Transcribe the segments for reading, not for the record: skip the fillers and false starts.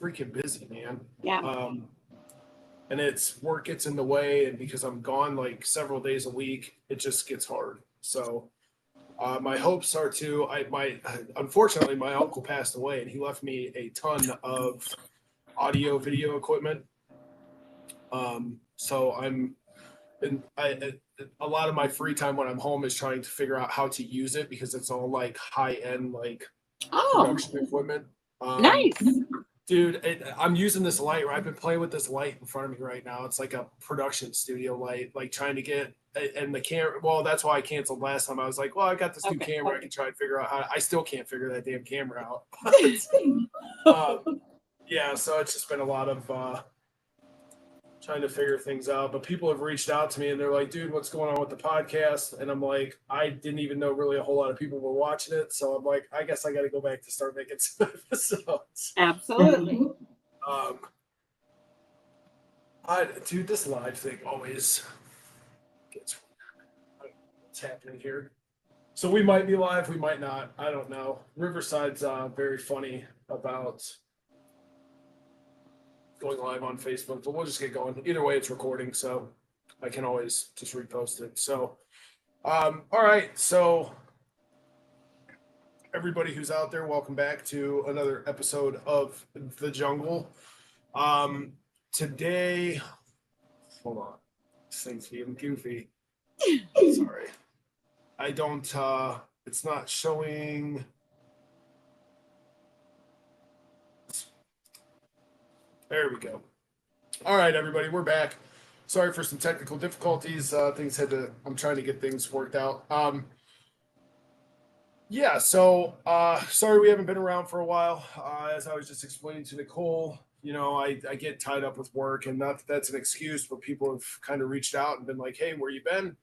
freaking busy, man. Yeah. And it's work gets in the way, and because I'm gone like several days a week, it just gets hard. So my hopes are to unfortunately my uncle passed away, and he left me a ton of audio video equipment. So a lot of my free time when I'm home is trying to figure out how to use it because it's all like high end like production equipment. Nice. Dude, I'm using this light. I've been playing with this light in front of me right now. It's like a production studio light, like trying to get and the camera. Well, that's why I canceled last time. I was like, well, I got this new camera. I can try and figure out how. I still can't figure that damn camera out. Yeah, so it's just been a lot of trying to figure things out. But people have reached out to me and they're like, dude, what's going on with the podcast? And I'm like, I didn't even know really a whole lot of people were watching it. So I'm like, I guess I got to go back to start making some episodes. Absolutely. Dude, this live thing always gets what's happening here. So we might be live, we might not. I don't know. Riverside's very funny about going live on Facebook, but we'll just get going. Either way, it's recording, so I can always just repost it. So, all right. So, everybody who's out there, welcome back to another episode of The Jungle. Today, hold on. This thing's being goofy. Sorry. I don't, it's not showing. There we go. All right, everybody, we're back. Sorry for some technical difficulties. I'm trying to get things worked out. Yeah, so sorry we haven't been around for a while. As I was just explaining to Nicole, you know, I get tied up with work, and not that that's an excuse, but people have kind of reached out and been like, hey, where you been?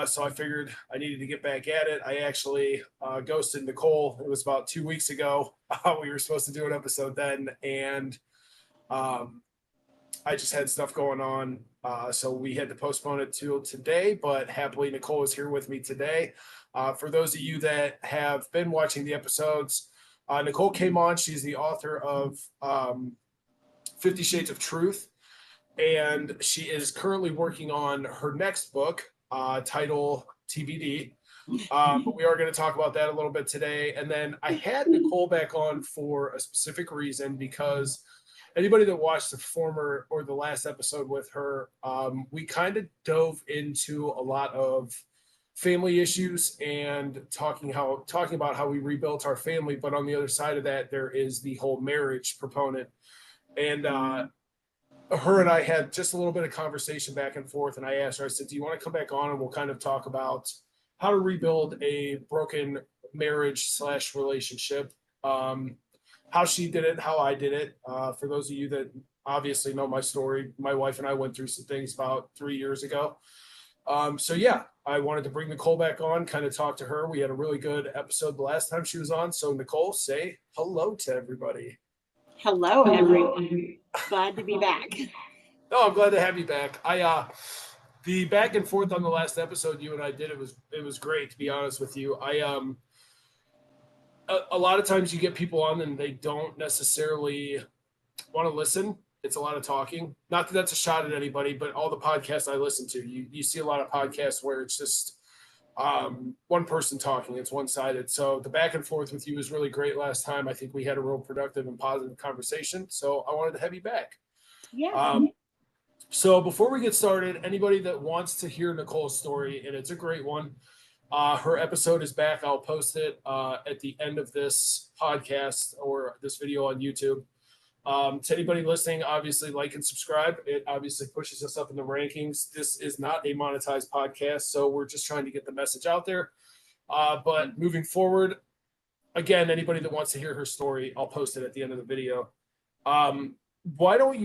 So I figured I needed to get back at it. I actually ghosted Nicole. It was about 2 weeks ago. We were supposed to do an episode then, and I just had stuff going on. So we had to postpone it till today, but happily Nicole is here with me today. For those of you that have been watching the episodes, Nicole came on. She's the author of 50 Shades of Truth, and she is currently working on her next book, title TBD. But we are going to talk about that a little bit today. And then I had Nicole back on for a specific reason, because anybody that watched the last episode with her, we kind of dove into a lot of family issues and talking about how we rebuilt our family. But on the other side of that, there is the whole marriage proponent. And her and I had just a little bit of conversation back and forth. And I asked her, I said, do you want to come back on and we'll kind of talk about how to rebuild a broken marriage / relationship? How she did it, how I did it. For those of you that obviously know my story, my wife and I went through some things about 3 years ago. So yeah, I wanted to bring Nicole back on, kind of talk to her. We had a really good episode the last time she was on. So Nicole, say hello to everybody. Hello, everyone. Glad to be back. No, I'm glad to have you back. The back and forth on the last episode you and I did, it was great, to be honest with you. A lot of times you get people on and they don't necessarily want to listen. It's a lot of talking. Not that that's a shot at anybody, but all the podcasts I listen to, you see a lot of podcasts where it's just one person talking. It's one-sided. So the back and forth with you was really great last time. I think we had a real productive and positive conversation. So I wanted to have you back. Yeah. So before we get started, anybody that wants to hear Nicole's story, and it's a great one, her episode is back. I'll post it at the end of this podcast or this video on YouTube. To anybody listening, obviously like and subscribe. It obviously pushes us up in the rankings. This is not a monetized podcast, so we're just trying to get the message out there. But moving forward, again, anybody that wants to hear her story, I'll post it at the end of the video. Why don't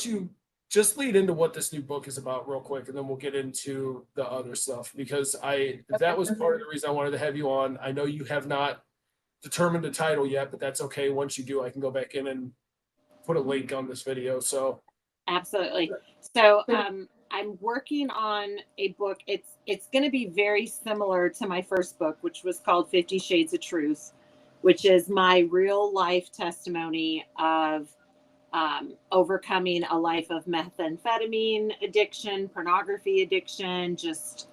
you just lead into what this new book is about real quick, and then we'll get into the other stuff, because that was part of the reason I wanted to have you on. I know you have not determined the title yet, but that's okay. Once you do, I can go back in and put a link on this video. So absolutely. So I'm working on a book. It's going to be very similar to my first book, which was called 50 Shades of Truth. which is my real life testimony of overcoming a life of methamphetamine addiction, pornography addiction, just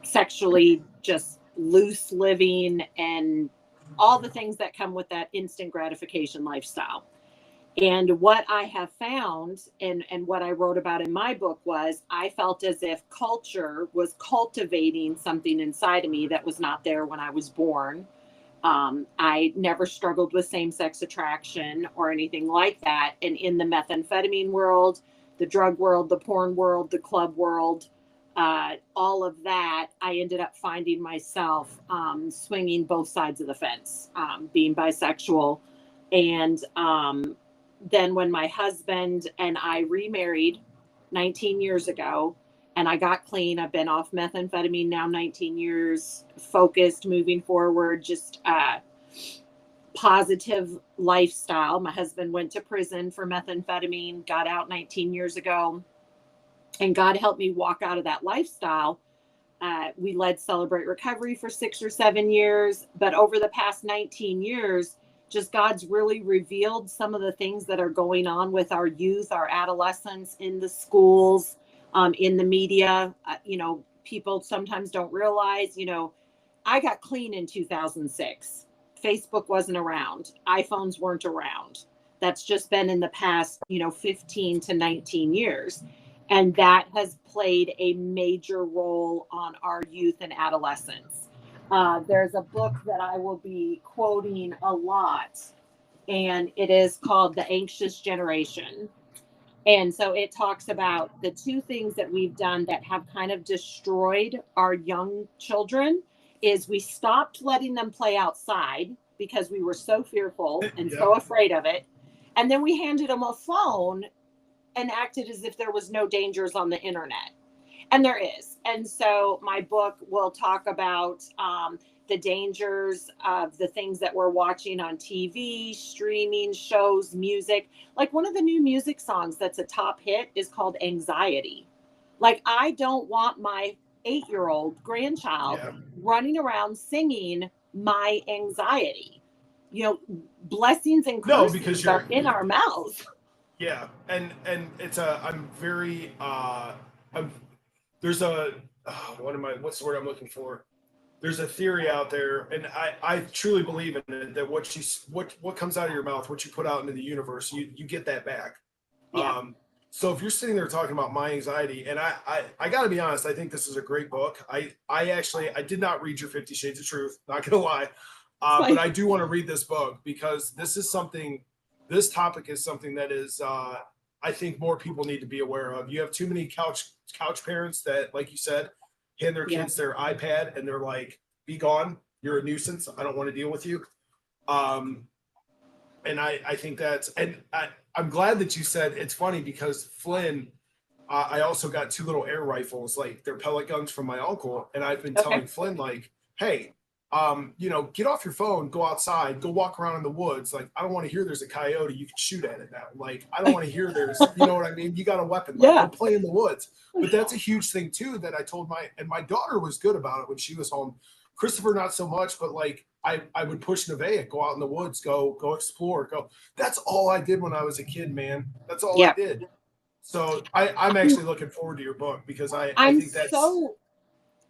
sexually just loose living, and all the things that come with that instant gratification lifestyle. And what I have found, and what I wrote about in my book, was I felt as if culture was cultivating something inside of me that was not there when I was born. I never struggled with same-sex attraction or anything like that. And in the methamphetamine world, the drug world, the porn world, the club world, all of that, I ended up finding myself swinging both sides of the fence, being bisexual. And then when my husband and I remarried 19 years ago, and I got clean, I've been off methamphetamine now 19 years, focused, moving forward, just positive lifestyle. My husband went to prison for methamphetamine, got out 19 years ago, and God helped me walk out of that lifestyle. We led Celebrate Recovery for 6 or 7 years, but over the past 19 years, just God's really revealed some of the things that are going on with our youth, our adolescents, in the schools, in the media. People sometimes don't realize, I got clean in 2006. Facebook wasn't around. iPhones weren't around. That's just been in the past, 15 to 19 years. And that has played a major role on our youth and adolescents. There's a book that I will be quoting a lot, and it is called The Anxious Generation. And so it talks about the two things that we've done that have kind of destroyed our young children is we stopped letting them play outside because we were so fearful and so afraid of it. And then we handed them a phone and acted as if there was no dangers on the internet. And there is. And so my book will talk about the dangers of the things that we're watching on TV, streaming, shows, music. Like one of the new music songs that's a top hit is called Anxiety. Like, I don't want my 8-year-old grandchild running around singing my anxiety. Blessings and curses are in our mouths. Yeah. And it's there's a, what's the word I'm looking for? There's a theory out there, and I truly believe in it, that what comes out of your mouth, what you put out into the universe, you get that back. Yeah. So if you're sitting there talking about my anxiety, and I got to be honest, I think this is a great book. I did not read your 50 Shades of Truth, not gonna lie, but I do want to read this book because this topic is something that is, I think more people need to be aware of. You have too many couch parents that, like you said, hand their kids their iPad and they're like, be gone. You're a nuisance. I don't want to deal with you. And I think I'm glad that you said, it's funny because Flynn, I also got 2 little air rifles, like they're pellet guns from my uncle. And I've been telling Flynn, like, hey, get off your phone, go outside, go walk around in the woods. Like, I don't want to hear there's a coyote. You can shoot at it now. Like, I don't want to hear there's, you know what I mean? You got a weapon. Like, go play in the woods. But that's a huge thing too, that I told my daughter was good about it when she was home. Christopher, not so much, but like I would push Nevaeh, go out in the woods, go explore, go. That's all I did when I was a kid, man. That's all I did. So I'm actually looking forward to your book because I think that's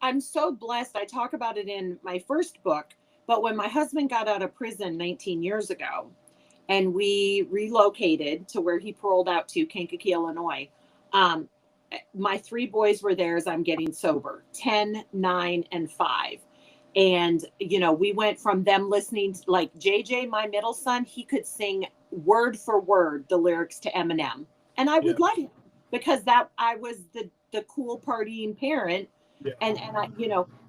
I'm so blessed. I talk about it in my first book, but when my husband got out of prison 19 years ago and we relocated to where he paroled out to, Kankakee, Illinois, my 3 boys were there as I'm getting sober, 10, 9, and 5. And, we went from them listening, like JJ, my middle son, he could sing word for word the lyrics to Eminem. And I would let him because I was the cool partying parent. Yeah. And I,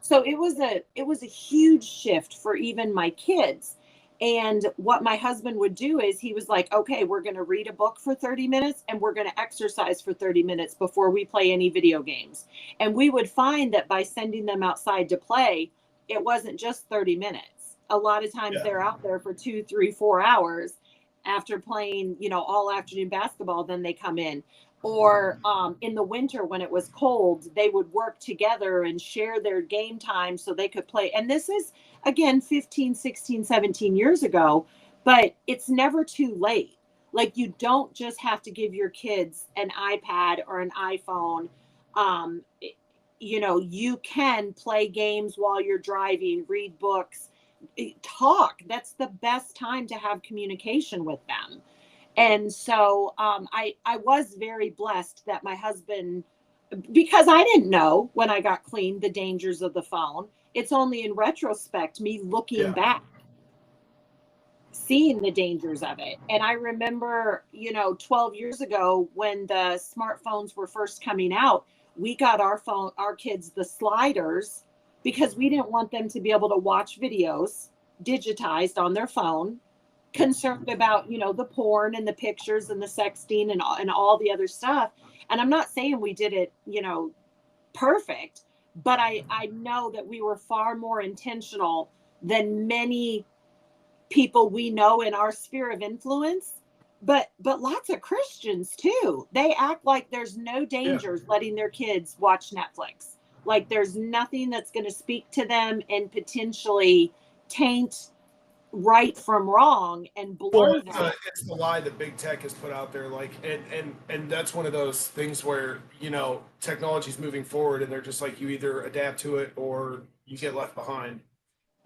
so it was a huge shift for even my kids. And what my husband would do is he was like, okay, we're going to read a book for 30 minutes and we're going to exercise for 30 minutes before we play any video games. And we would find that by sending them outside to play, it wasn't just 30 minutes. A lot of times they're out there for 2, 3, 4 hours after playing, all afternoon basketball, then they come in. Or in the winter when it was cold, they would work together and share their game time so they could play. And this is again, 15, 16, 17 years ago, but it's never too late. Like, you don't just have to give your kids an iPad or an iPhone. Um, you can play games while you're driving, read books, talk. That's the best time to have communication with them. And so I was very blessed that my husband, because I didn't know when I got clean the dangers of the phone. It's only in retrospect, me looking Yeah. back, seeing the dangers of it. And I remember, 12 years ago when the smartphones were first coming out, we got our kids the sliders because we didn't want them to be able to watch videos digitized on their phone, concerned about, the porn and the pictures and the sexting and all the other stuff. And I'm not saying we did it, perfect, but I know that we were far more intentional than many people we know in our sphere of influence, but lots of Christians too. They act like there's no Yeah. dangers letting their kids watch Netflix. Like there's nothing that's going to speak to them and potentially taint right from wrong and Well, blur them. it's the lie that big tech has put out there, like, and that's one of those things where technology's moving forward, and they're just like, you either adapt to it or you get left behind.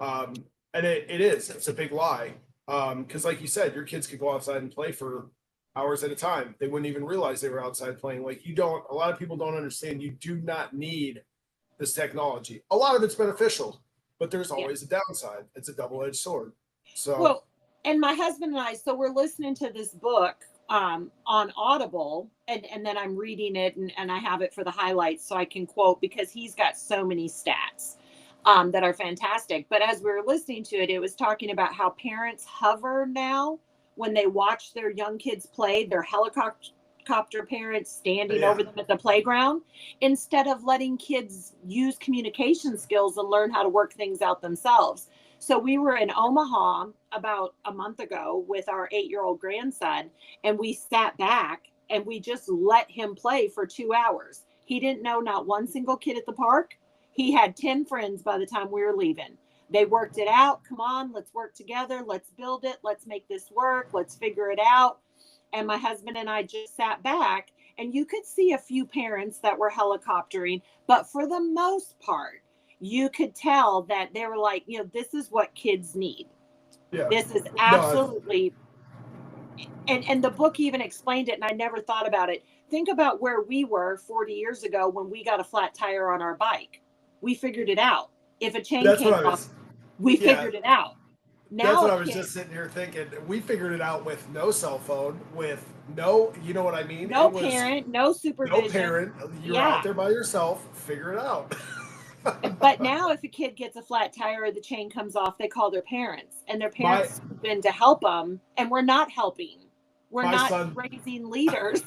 Um, and it's a big lie. Because like you said, your kids could go outside and play for hours at a time. They wouldn't even realize they were outside playing. Like a lot of people don't understand. You do not need this technology. A lot of it's beneficial, but there's Yeah. always a downside. It's a double-edged sword. So Well, and my husband and I, so we're listening to this book on Audible, and then I'm reading it, and I have it for the highlights so I can quote because he's got so many stats that are fantastic. But as we were listening to it, it was talking about how parents hover now when they watch their young kids play, their helicopter parents standing yeah, over them at the playground instead of letting kids use communication skills and learn how to work things out themselves. So we were in Omaha about a month ago with our 8-year-old grandson, and we sat back and we just let him play for 2 hours. He didn't know not one single kid at the park. He had 10 friends by the time we were leaving. They worked it out. Come on, let's work together. Let's build it. Let's make this work. Let's figure it out. And my husband and I just sat back, and you could see a few parents that were helicoptering, but for the most part, you could tell that they were like, this is what kids need. yeah. This is No, absolutely, and the book even explained it, and I never thought about it. Think about where we were 40 years ago when we got a flat tire on our bike. We figured it out. If a chain that's what came I off, was. we Yeah, figured it out. that's Now what a I was kid, just sitting here thinking. We figured it out with no cell phone, with no, you know what I mean? no It was parent, no no supervision. parent. You're out Yeah. there by yourself. Figure it out. But now if a kid gets a flat tire or the chain comes off, they call their parents, and their my parents swoop in to help them, and we're not helping. We're my not son, raising leaders.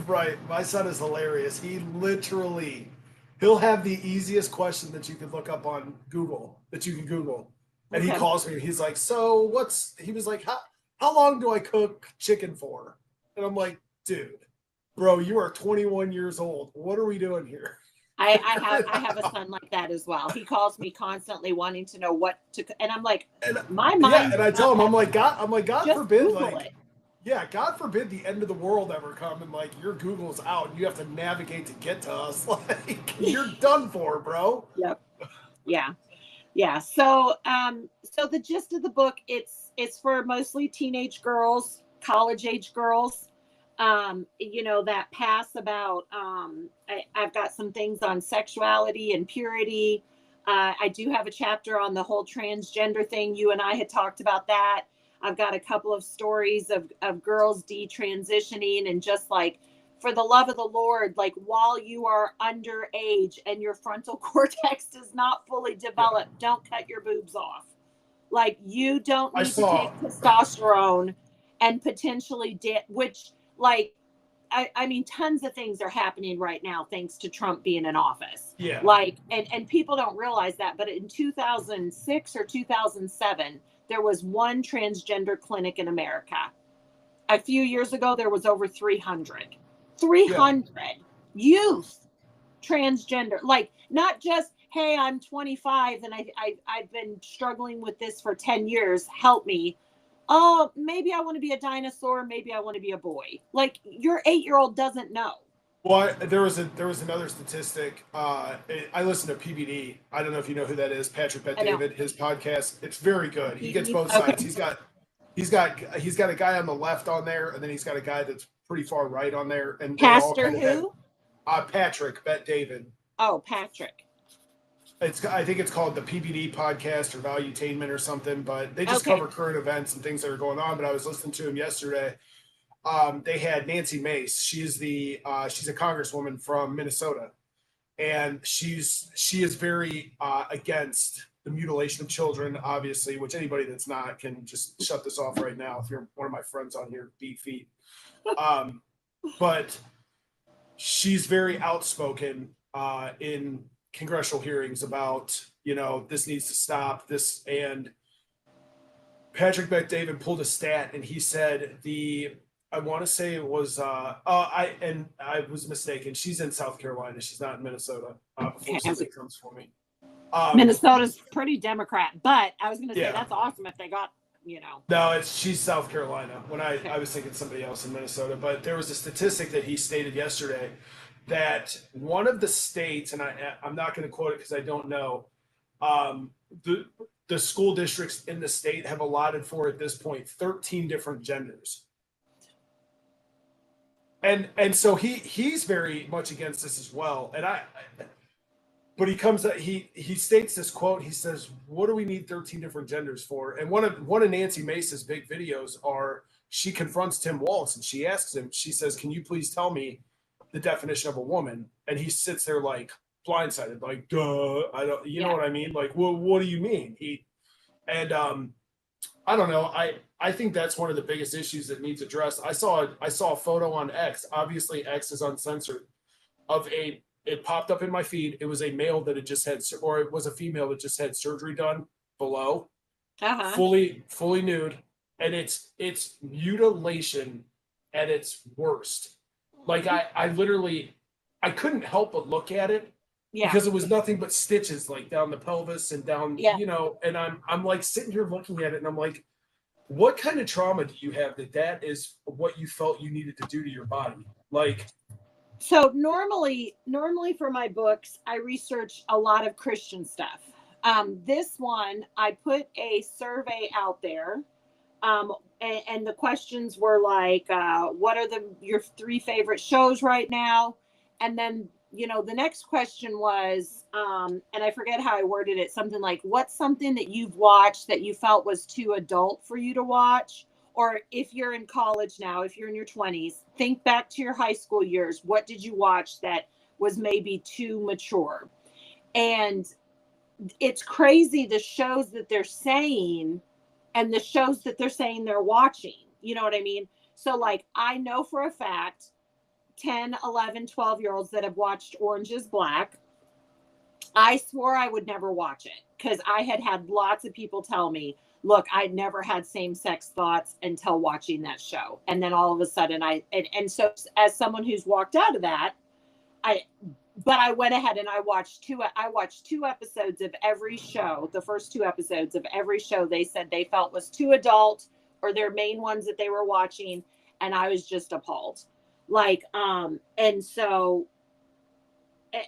right? My son is hilarious. He'll have the easiest question that you could look up on Google that you can Google, and he Okay. calls me. He's like, "So what's?" He was like, "How long do I cook chicken for?" And I'm like, "Dude, bro, you are 21 years old. What are we doing here?" I have a son like that as well. He calls me constantly wanting to know what to, and I'm like, And my yeah, mind and is I not tell him, that. I'm like, God Just forbid, Google like, it. yeah, God forbid the end of the world ever come and like your Google's out and you have to navigate to get to us. Like, you're done for, bro. Yep. Yeah. Yeah. So the gist of the book, it's for mostly teenage girls, college age girls, that pass about, I've got some things on sexuality and purity. I do have a chapter on the whole transgender thing. You and I had talked about that. I've got a couple of stories of girls detransitioning, and just like, for the love of the Lord, like, while you are underage and your frontal cortex is not fully Yeah. developed, don't cut your boobs off. Like, you don't I need to saw, take testosterone and potentially which, like, I mean, tons of things are happening right now thanks to Trump being in office. yeah, Like, and people don't realize that, but in 2006 or 2007, there was one transgender clinic in America. A few years ago, there was over 300. yeah, 300 youth transgender, like, not just, hey, I'm 25 and I've been struggling with this for 10 years. Help me. Oh, maybe I want to be a dinosaur. Maybe I want to be a boy. Like your 8-year-old doesn't know. Well, there was another statistic. I listen to PBD. I don't know if you know who that is, Patrick Bet I know. David. His podcast, it's very good. He gets both Okay. sides. He's got a guy on the left on there, and then he's got a guy that's pretty far right on there, and they all Pastor kind of who? Patrick Bet David. Oh, Patrick. I think it's called the PBD podcast or Valuetainment or something, but they just Okay. cover current events and things that are going on. But I was listening to him yesterday. They had Nancy Mace. She's a congresswoman from Minnesota, and she is very against the mutilation of children, obviously, which anybody that's not can just shut this off right now. If you're one of my friends on here, beat feet. But she's very outspoken in congressional hearings about, this needs to stop this. And Patrick Bet David pulled a stat, and he said I want to say it was I was mistaken. She's in South Carolina. She's not in Minnesota. Before something comes for me. Minnesota's pretty Democrat, but I was going to say Yeah. that's awesome if they got, No, she's South Carolina. When I was thinking somebody else in Minnesota, but there was a statistic that he stated yesterday that one of the states, and I'm not going to quote it because I don't know, the school districts in the state have allotted for at this point 13 different genders. And so he's very much against this as well. And but he states this quote. He says, "What do we need 13 different genders for?" And one of Nancy Mace's big videos she confronts Tim Walz and she asks him. She says, "Can you please tell me the definition of a woman?" And he sits there like blindsided, like, "Duh, I don't, you know what I mean? Like, what do you mean?" I don't know. I think that's one of the biggest issues that needs addressed. I saw a photo on X. Obviously, X is uncensored. It popped up in my feed. It was a male that had just had, or it was a female that just had surgery done below, fully nude, and it's mutilation at its worst. Like I literally, I couldn't help but look at it. Yeah. Because it was nothing but stitches like down the pelvis and down, and I'm like sitting here looking at it and I'm like, what kind of trauma do you have that is what you felt you needed to do to your body? Like, so normally for my books, I research a lot of Christian stuff. This one, I put a survey out there. And the questions were like, what are your 3 favorite shows right now? And then, the next question was, and I forget how I worded it, something like, what's something that you've watched that you felt was too adult for you to watch? Or if you're in college now, if you're in your 20s, think back to your high school years. What did you watch that was maybe too mature? And it's crazy the shows that they're saying and the shows that they're saying they're watching. You know what I mean? So like, I know for a fact 10, 11, 12-year-olds that have watched Orange is Black. I swore I would never watch it because I had lots of people tell me, look, I'd never had same-sex thoughts until watching that show. And then all of a sudden and so as someone who's walked out of that, I went ahead and I watched 2 episodes of every show, the first 2 episodes of every show they said they felt was too adult or their main ones that they were watching. And I was just appalled. Like, and so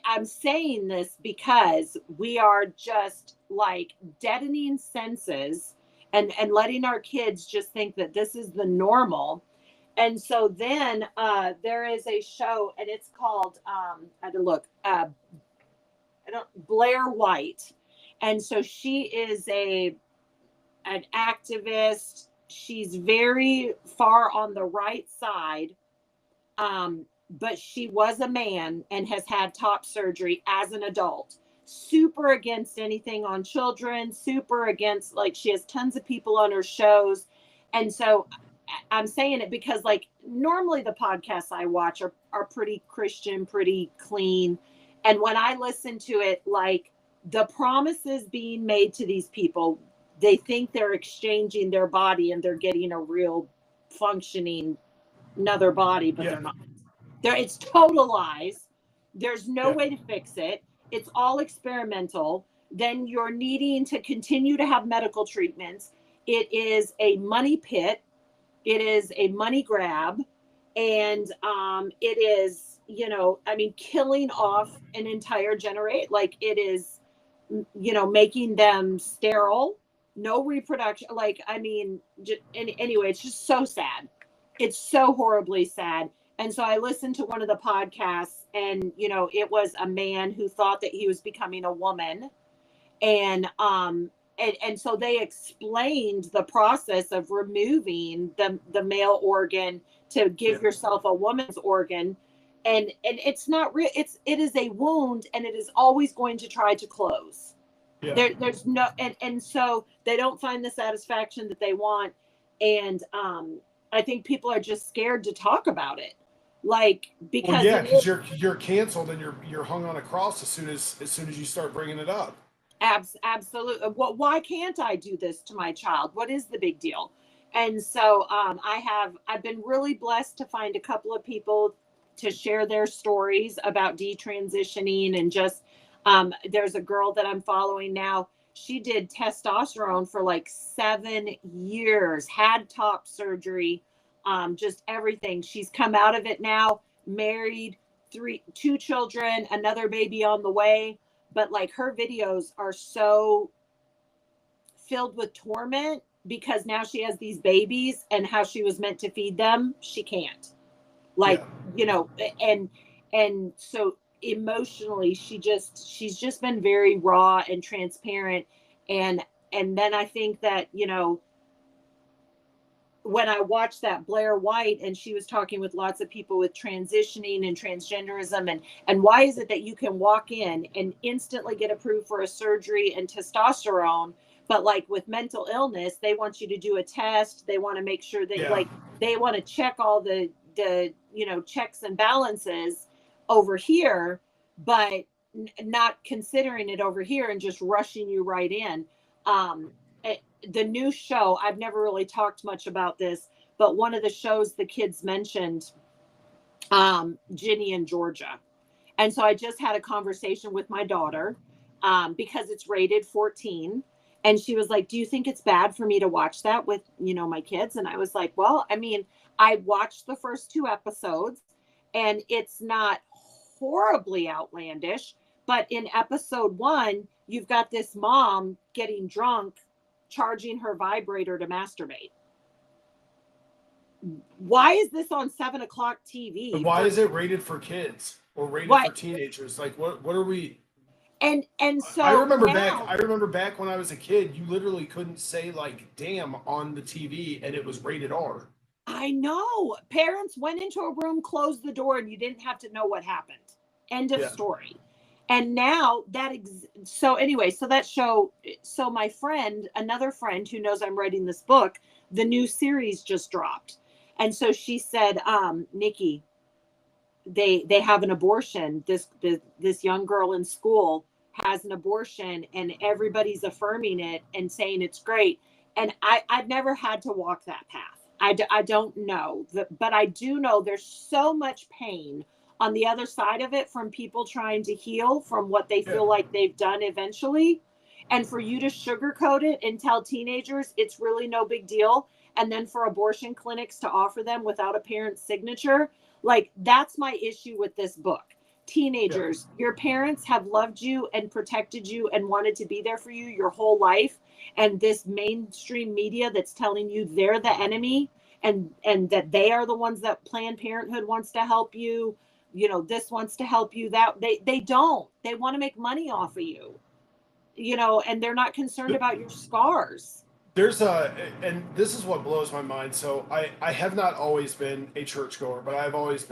I'm saying this because we are just like deadening senses and letting our kids just think that this is the normal. And so then there is a show and it's called, I had to look, Blair White. And so she is an activist. She's very far on the right side. But she was a man and has had top surgery as an adult. Super against anything on children, super against, like, she has tons of people on her shows. And so I'm saying it because, like, normally the podcasts I watch are pretty Christian, pretty clean. And when I listen to it, like, the promises being made to these people, they think they're exchanging their body and they're getting a real functioning another body, but they're not. It's total lies. There's no way to fix it. it's all experimental. Then you're needing to continue to have medical treatments. It is a money pit. It is a money grab. And it is, I mean, killing off an entire generation. Like, it is, making them sterile, no reproduction. Like, I mean, anyway, it's just so sad. It's so horribly sad. And so I listened to one of the podcasts, and, it was a man who thought that he was becoming a woman. And so they explained the process of removing the male organ to give yourself a woman's organ. And it's not real. It is a wound, and it is always going to try to close. Yeah. There's no, and so they don't find the satisfaction that they want. And I think people are just scared to talk about it. Like, because because you're canceled, and you're hung on a cross as soon as you start bringing it up. Absolutely. Well, why can't I do this to my child? What is the big deal? And so I've been really blessed to find a couple of people to share their stories about detransitioning. And just there's a girl that I'm following now. She did testosterone for like 7 years, had top surgery, just everything. She's come out of it now, married, 2 children, another baby on the way. But like, her videos are so filled with torment because now she has these babies, and how she was meant to feed them, she can't. Like, and so emotionally, she's just been very raw and transparent. And then I think that, when I watched that Blair White, and she was talking with lots of people with transitioning and transgenderism, and why is it that you can walk in and instantly get approved for a surgery and testosterone, but like with mental illness, they want you to do a test. They want to make sure that like, they want to check all the checks and balances over here, but not considering it over here and just rushing you right in. The new show, I've never really talked much about this, but one of the shows the kids mentioned, Ginny and Georgia. And so I just had a conversation with my daughter, because it's rated 14. And she was like, do you think it's bad for me to watch that with, my kids? And I was like, well, I mean, I watched the first 2 episodes, and it's not horribly outlandish. But in episode 1, you've got this mom getting drunk, charging her vibrator to masturbate. Why is this on 7 o'clock TV? And why is it rated for kids or rated for teenagers? Like, what are we? And so I remember back when I was a kid, you literally couldn't say like "damn" on the TV, and it was rated R. I know. Parents went into a room, closed the door, and you didn't have to know what happened. End of story. And now so that show, so my friend, another friend who knows I'm writing this book, the new series just dropped. And so she said, Nikki, they have an abortion. This young girl in school has an abortion, and everybody's affirming it and saying it's great. And I've never had to walk that path. I don't know, but I do know there's so much pain on the other side of it from people trying to heal from what they feel like they've done eventually. And for you to sugarcoat it and tell teenagers it's really no big deal, and then for abortion clinics to offer them without a parent's signature, like, that's my issue with this book. Teenagers, your parents have loved you and protected you and wanted to be there for you your whole life. And this mainstream media that's telling you they're the enemy, and that they are the ones that Planned Parenthood wants to help you, this wants to help you, that they don't. They want to make money off of you, and they're not concerned about your scars. And this is what blows my mind. So I have not always been a churchgoer, but I've always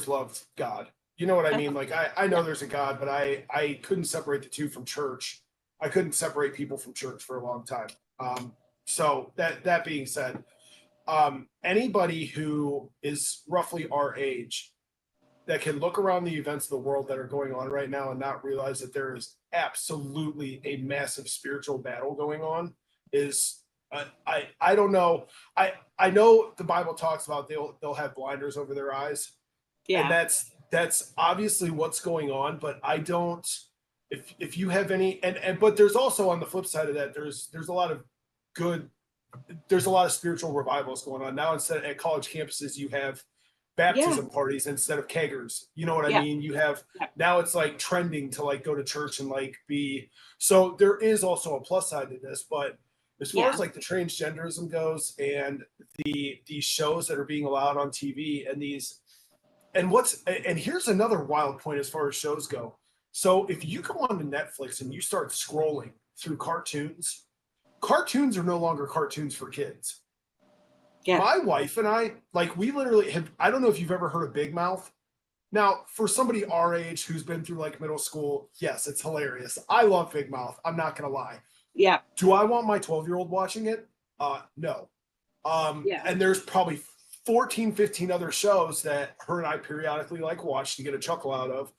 loved God. You know what I mean? Like, I know there's a God, but I couldn't separate the two from church. I couldn't separate people from church for a long time. So that being said, anybody who is roughly our age that can look around the events of the world that are going on right now and not realize that there is absolutely a massive spiritual battle going on is, I don't know. I know the Bible talks about they'll have blinders over their eyes. Yeah. And that's obviously what's going on, but I don't, if you have any, but there's also on the flip side of that, there's a lot of good, there's a lot of spiritual revivals going on now. Instead at college campuses, you have Yeah. baptism parties instead of keggers. You know what I Yeah. mean? You have, Yeah. now it's like trending to like go to church and like be, so there is also a plus side to this, but as far Yeah. as like the transgenderism goes and these shows that are being allowed on TV and these, and here's another wild point as far as shows go. So if you go on to Netflix and you start scrolling through cartoons are no longer cartoons for kids. Yeah. My wife and I, like, we literally have, I don't know if you've ever heard of Big Mouth. Now, for somebody our age who's been through like middle school, yes, it's hilarious. I love Big Mouth. I'm not going to lie. Yeah. Do I want my 12-year-old watching it? No. Yeah. And there's probably 14, 15 other shows that her and I periodically like watch to get a chuckle out of.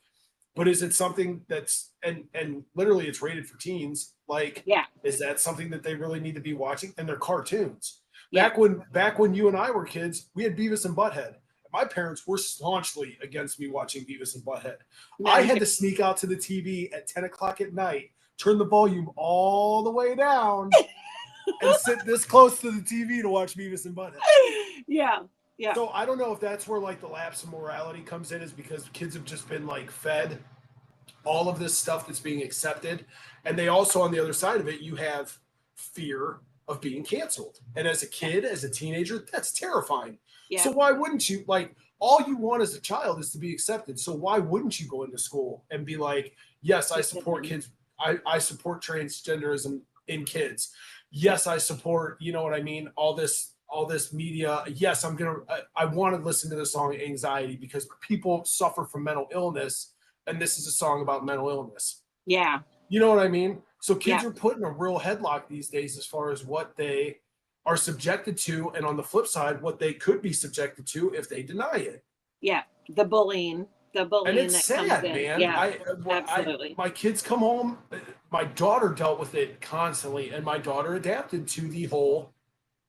But is it something that's, and literally it's rated for teens? Like, Yeah. is that something that they really need to be watching? And they're cartoons. Yeah. Back when you and I were kids, we had Beavis and Butthead. My parents were staunchly against me watching Beavis and Butthead. No, I had to sneak out to the TV at 10 o'clock at night, turn the volume all the way down, and sit this close to the TV to watch Beavis and Butthead. Yeah. Yeah. So I don't know if that's where like the lapse in morality comes in, is because kids have just been like fed all of this stuff that's being accepted. And they also, on the other side of it, you have fear of being canceled. And as a kid, as a teenager, that's terrifying. Yeah. So why wouldn't you, like, all you want as a child is to be accepted. So why wouldn't you go into school and be like, yes, I support kids. I support transgenderism in kids. Yes, I support, you know what I mean? All this media. Yes, I want to listen to the song Anxiety because people suffer from mental illness. And this is a song about mental illness. Yeah. You know what I mean? So kids Yeah. are put in a real headlock these days as far as what they are subjected to. And on the flip side, what they could be subjected to if they deny it. Yeah. The bullying And it's that sad, comes in. man. Yeah. Absolutely. My kids come home. My daughter dealt with it constantly, and my daughter adapted to the whole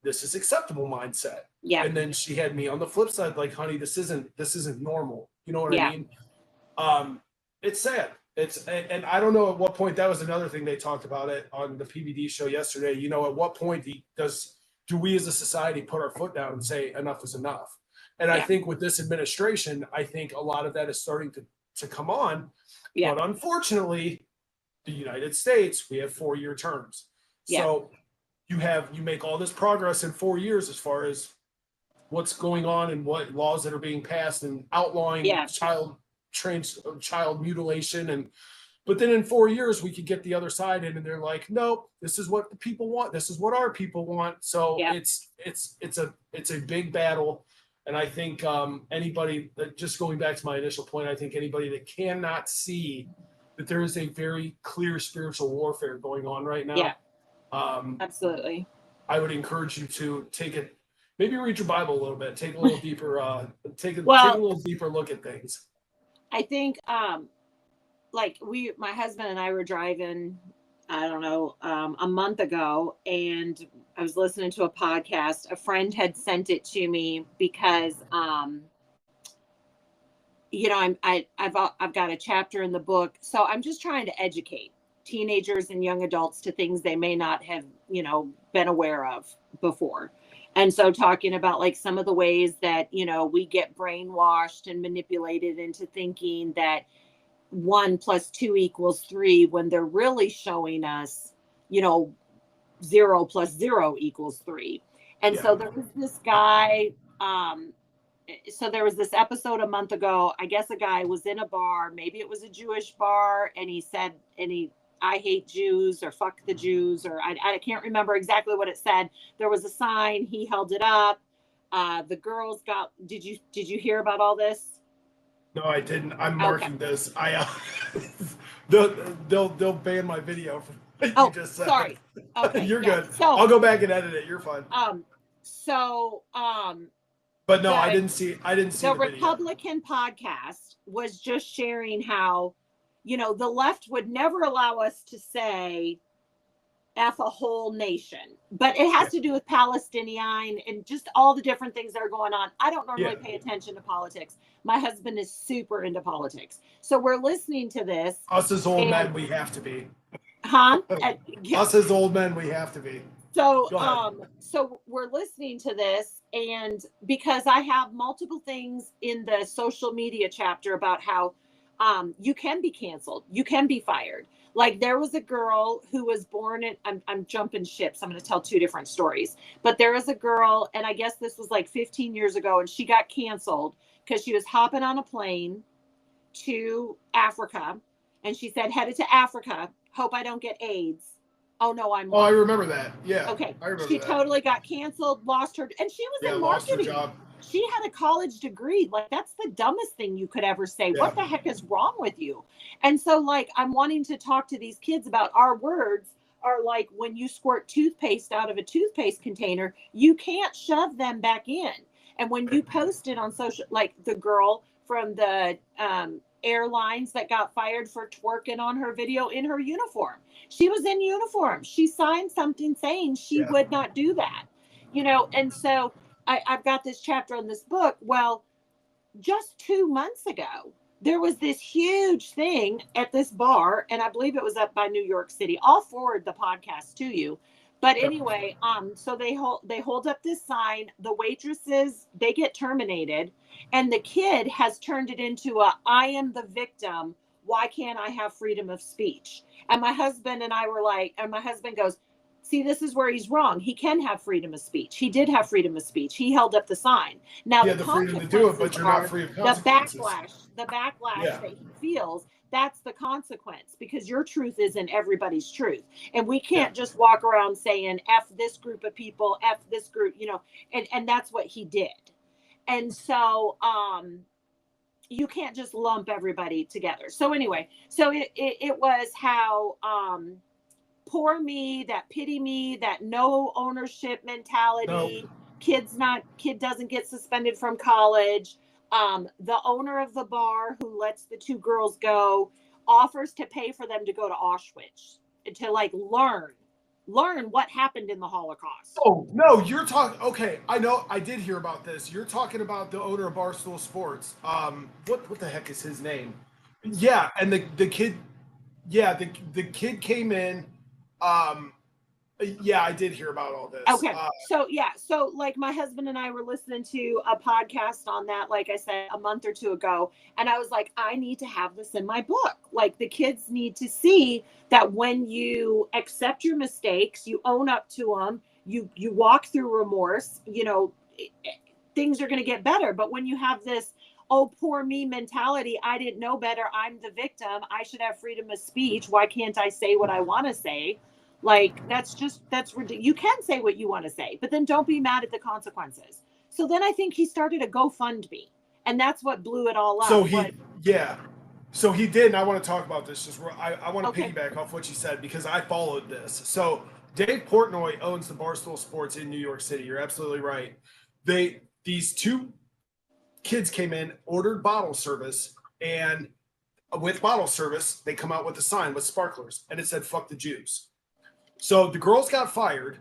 "this is acceptable" mindset. Yeah. And then she had me on the flip side, like, honey, this isn't normal. You know what Yeah. I mean? It's sad. And I don't know at what point, that was another thing they talked about it on the PBD show yesterday. You know, at what point do we as a society put our foot down and say enough is enough? And I Yeah. think with this administration, I think a lot of that is starting to come on. Yeah. But unfortunately, the United States, we have 4-year terms. Yeah. So you make all this progress in 4 years as far as what's going on and what laws that are being passed and outlawing Yeah. child mutilation, but then in 4 years we could get the other side in and they're like, nope, this is what the people want, this is what our people want. So Yeah. it's a big battle. And I think anybody that, just going back to my initial point, I think anybody that cannot see that there is a very clear spiritual warfare going on right now. Yeah. um Absolutely. I would encourage you to maybe read your Bible a little bit, take a little deeper take a little deeper look at things. I think like my husband and I were driving, I don't know, a month ago, and I was listening to a podcast. A friend had sent it to me because you know, I've got a chapter in the book. So I'm just trying to educate teenagers and young adults to things they may not have, you know, been aware of before. And so talking about like some of the ways that, you know, we get brainwashed and manipulated into thinking that 1 + 2 = 3 when they're really showing us, you know, 0 + 0 = 3. And Yeah. so there was this guy, so there was this episode a month ago. I guess a guy was in a bar, maybe it was a Jewish bar, and he said, I hate Jews or fuck the Jews, or I can't remember exactly what it said. There was a sign, he held it up. The girls got, did you hear about all this? No, I didn't. I'm marking this. They'll ban my video from what you just said. Sorry. Okay, You're yeah. good. So, I'll go back and edit it. You're fine. But no, I didn't see the the video. Republican podcast was just sharing how, you know, the left would never allow us to say F a whole nation. But it has to do with Palestinian and just all the different things that are going on. I don't normally pay attention to politics. My husband is super into politics. So we're listening to this. Us as old men, we have to be. Huh? Us as old men, we have to be. So we're listening to this, and because I have multiple things in the social media chapter about how you can be canceled, you can be fired. Like there was a girl who was born in, I'm jumping ships. I'm going to tell two different stories, but there was a girl, and I guess this was like 15 years ago, and she got canceled because she was hopping on a plane to Africa, and she said, headed to Africa, hope I don't get AIDS. Oh no, I'm. Oh, I remember that. Yeah. Okay. I remember she that. totally got canceled, lost her, and she was in marketing. Lost her job. She had a college degree. Like that's the dumbest thing you could ever say. Yeah. What the heck is wrong with you? And so, like, I'm wanting to talk to these kids about our words are like when you squirt toothpaste out of a toothpaste container, you can't shove them back in. And when you post it on social, like the girl from the airlines that got fired for twerking on her video in her uniform. She was in uniform. She signed something saying she would not do that, you know? And so I've got this chapter in this book. Well, just 2 months ago, there was this huge thing at this bar, and I believe it was up by New York City. I'll forward the podcast to you. But anyway, so they hold up this sign. The waitresses, they get terminated, and the kid has turned it into I am the victim. Why can't I have freedom of speech? And my husband and I were like, and my husband goes, see, this is where he's wrong. He can have freedom of speech. He did have freedom of speech. He held up the sign. Now the freedom to do it, but you're not free of consequences. The backlash that he feels. That's the consequence, because your truth isn't everybody's truth. And we can't just walk around saying F this group of people, F this group, you know, and that's what he did. And so you can't just lump everybody together. So anyway, so it was how poor me, that pity me, that no ownership mentality, kid doesn't get suspended from college. The owner of the bar who lets the two girls go offers to pay for them to go to Auschwitz to like learn what happened in the Holocaust. Oh, no, you're talking. Okay, I know. I did hear about this. You're talking about the owner of Barstool Sports. What the heck is his name? Yeah, and the kid. Yeah, the kid came in. Yeah, I did hear about all this. Okay. So like my husband and I were listening to a podcast on that, like I said, a month or two ago. And I was like, I need to have this in my book. Like the kids need to see that when you accept your mistakes, you own up to them, you walk through remorse, you know, things are going to get better. But when you have this, oh, poor me mentality, I didn't know better, I'm the victim, I should have freedom of speech, why can't I say what I want to say? Like, that's ridiculous. You can say what you want to say, but then don't be mad at the consequences. So then I think he started a GoFundMe, and that's what blew it all up. So he did, and I want to talk about this. I want to piggyback off what you said, because I followed this. So Dave Portnoy owns the Barstool Sports in New York City. You're absolutely right. These two kids came in, ordered bottle service, and with bottle service, they come out with a sign with sparklers, and it said, "Fuck the Jews." So the girls got fired,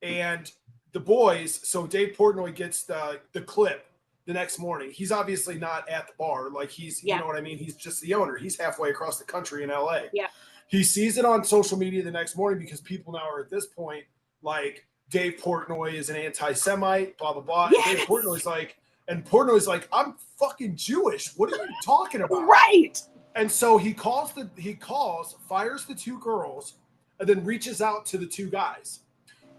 and the boys, so Dave Portnoy gets the clip the next morning. He's obviously not at the bar. Like you know what I mean? He's just the owner. He's halfway across the country in LA. Yeah. He sees it on social media the next morning, because people now are at this point like, Dave Portnoy is an anti-Semite, blah, blah, blah. Yes. And Dave Portnoy's like, I'm fucking Jewish. What are you talking about? Right. And so he fires the two girls, and then reaches out to the two guys.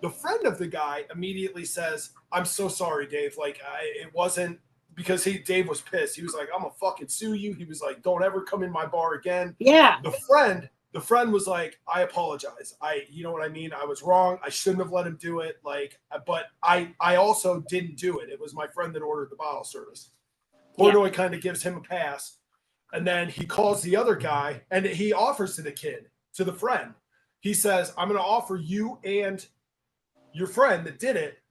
The friend of the guy immediately says, "I'm so sorry, Dave. Like, it wasn't," because Dave was pissed. He was like, "I'm gonna fucking sue you." He was like, "Don't ever come in my bar again." Yeah. The friend was like, "I apologize. You know what I mean? I was wrong. I shouldn't have let him do it. Like, but I also didn't do it. It was my friend that ordered the bottle service." Portnoy kind of gives him a pass, and then he calls the other guy, and he offers to the friend. He says, "I'm going to offer you and your friend that did it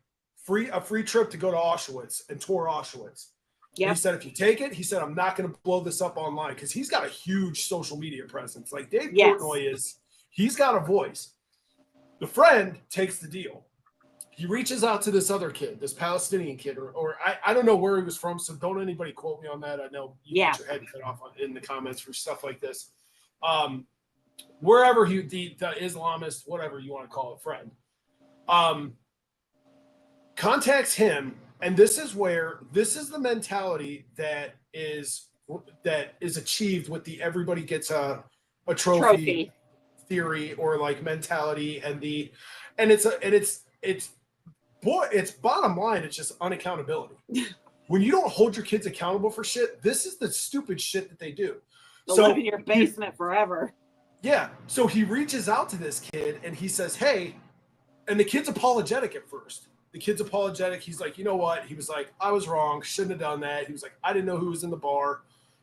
a free trip to go to Auschwitz and tour Auschwitz." Yep. He said, "If you take it," he said, "I'm not going to blow this up online," because he's got a huge social media presence. Like Dave Portnoy he's got a voice. The friend takes the deal. He reaches out to this other kid, this Palestinian kid, or I don't know where he was from, so don't anybody quote me on that. I know you get your head cut off in the comments for stuff like this. Wherever the Islamist, whatever you want to call it, friend, contacts him, and this is the mentality that is achieved with the everybody gets a trophy theory or like mentality, and it's bottom line, it's just unaccountability. When you don't hold your kids accountable for shit, this is the stupid shit that they do. They'll live in your basement forever. Yeah. So he reaches out to this kid and he says, hey, and the kid's apologetic at first. The kid's apologetic. He's like, you know what? He was like, I was wrong. Shouldn't have done that. He was like, I didn't know who was in the bar,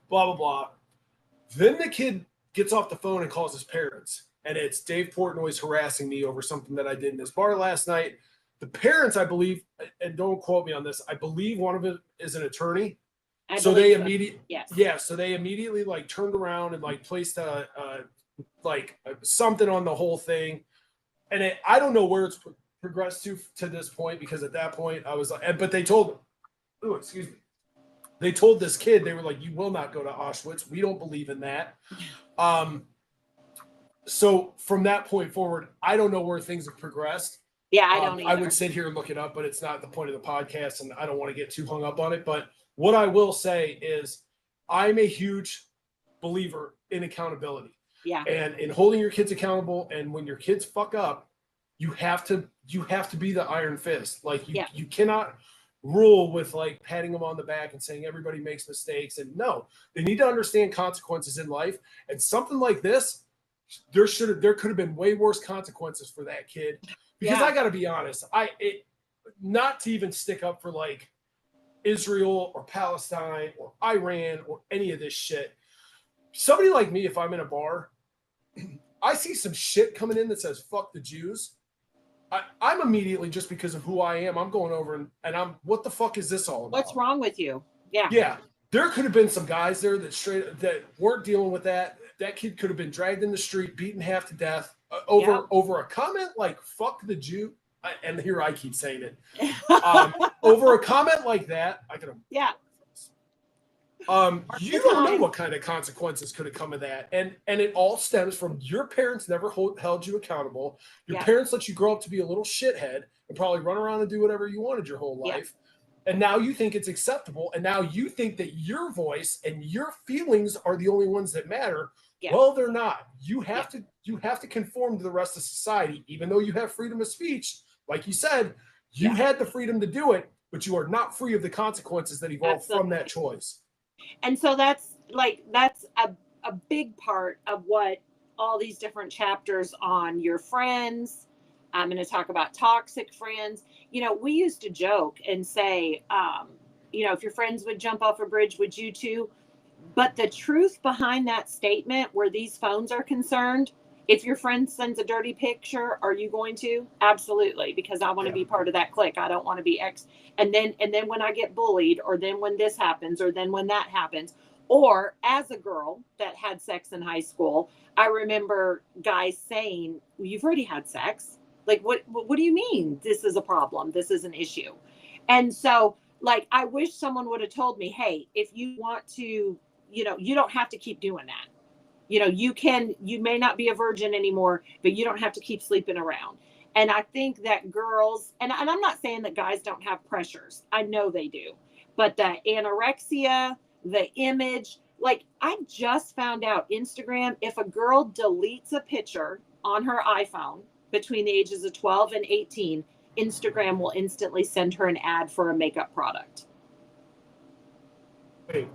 blah, blah, blah. Then the kid gets off the phone and calls his parents. And it's Dave Portnoy's harassing me over something that I did in this bar last night. The parents, I believe, and don't quote me on this, I believe one of them is an attorney. So they immediately like turned around and like placed something on the whole thing. And I don't know where it's progressed to this point, because at that point I was like, but they told him, they told this kid, they were like, you will not go to Auschwitz. We don't believe in that. So from that point forward, I don't know where things have progressed. Yeah, I don't either. I would sit here and look it up, but it's not the point of the podcast, and I don't want to get too hung up on it. But what I will say is I'm a huge believer in accountability. Yeah. And in holding your kids accountable, and when your kids fuck up, you have to be the iron fist. Like you cannot rule with like patting them on the back and saying everybody makes mistakes. And no, they need to understand consequences in life. And something like this, there could have been way worse consequences for that kid. Because I got to be honest, not to even stick up for like Israel or Palestine or Iran or any of this shit. Somebody like me, if I'm in a bar, I see some shit coming in that says "fuck the Jews." I'm immediately, just because of who I am, I'm going over and I'm, what the fuck is this all about? What's wrong with you? Yeah. Yeah. There could have been some guys there that weren't dealing with that. That kid could have been dragged in the street, beaten half to death over a comment like "fuck the Jew," and here I keep saying it. Over a comment like that, I could have. Yeah. You don't know what kind of consequences could have come of that, and it all stems from your parents never held you accountable. Your parents let you grow up to be a little shithead and probably run around and do whatever you wanted your whole life. And now you think it's acceptable, and now you think that your voice and your feelings are the only ones that matter. Yeah. Well, they're not. You have to conform to the rest of society, even though you have freedom of speech. Like you said, you had the freedom to do it, but you are not free of the consequences that evolve from that choice. And so that's a big part of what all these different chapters on your friends. I'm going to talk about toxic friends. You know, we used to joke and say, if your friends would jump off a bridge, would you too? But the truth behind that statement, where these phones are concerned, if your friend sends a dirty picture, are you going to? Absolutely, because I want to be part of that clique. I don't want to be and then when I get bullied, or then when this happens, or then when that happens, or as a girl that had sex in high school, I remember guys saying, well, you've already had sex. Like, what do you mean this is a problem? This is an issue. And so, like, I wish someone would have told me, hey, if you want to, you don't have to keep doing that. You may not be a virgin anymore, but you don't have to keep sleeping around. And I think that girls, and I'm not saying that guys don't have pressures. I know they do. But the anorexia, the image, like, I just found out Instagram, if a girl deletes a picture on her iPhone between the ages of 12 and 18, Instagram will instantly send her an ad for a makeup product. Wait.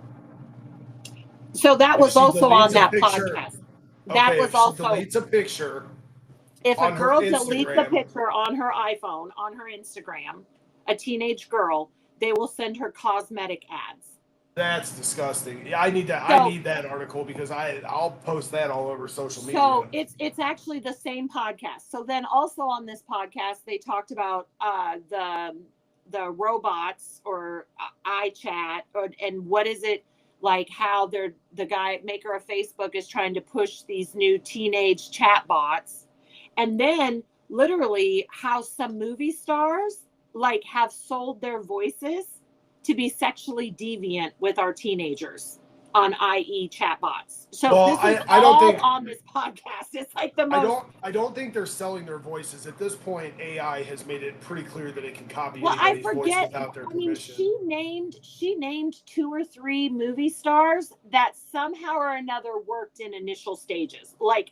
So that was also on that podcast. That was also deletes a picture. If a girl deletes a picture on her iPhone, on her Instagram, a teenage girl, they will send her cosmetic ads. That's disgusting. I need that. I need that article, because I'll post that all over social media. So it's actually the same podcast. So then also on this podcast, they talked about the robots or iChat, and what is it, like how the guy maker of Facebook is trying to push these new teenage chat bots. And then literally how some movie stars like have sold their voices to be sexually deviant with our teenagers on IE chatbots. So Well, this is I don't all think on this podcast. It's like the most. I don't think they're selling their voices at this point. AI has made it pretty clear that it can copy Well, I anybody's voice forget. without their I mean, permission. she named 2 or 3 movie stars that somehow or another worked in initial stages. Like,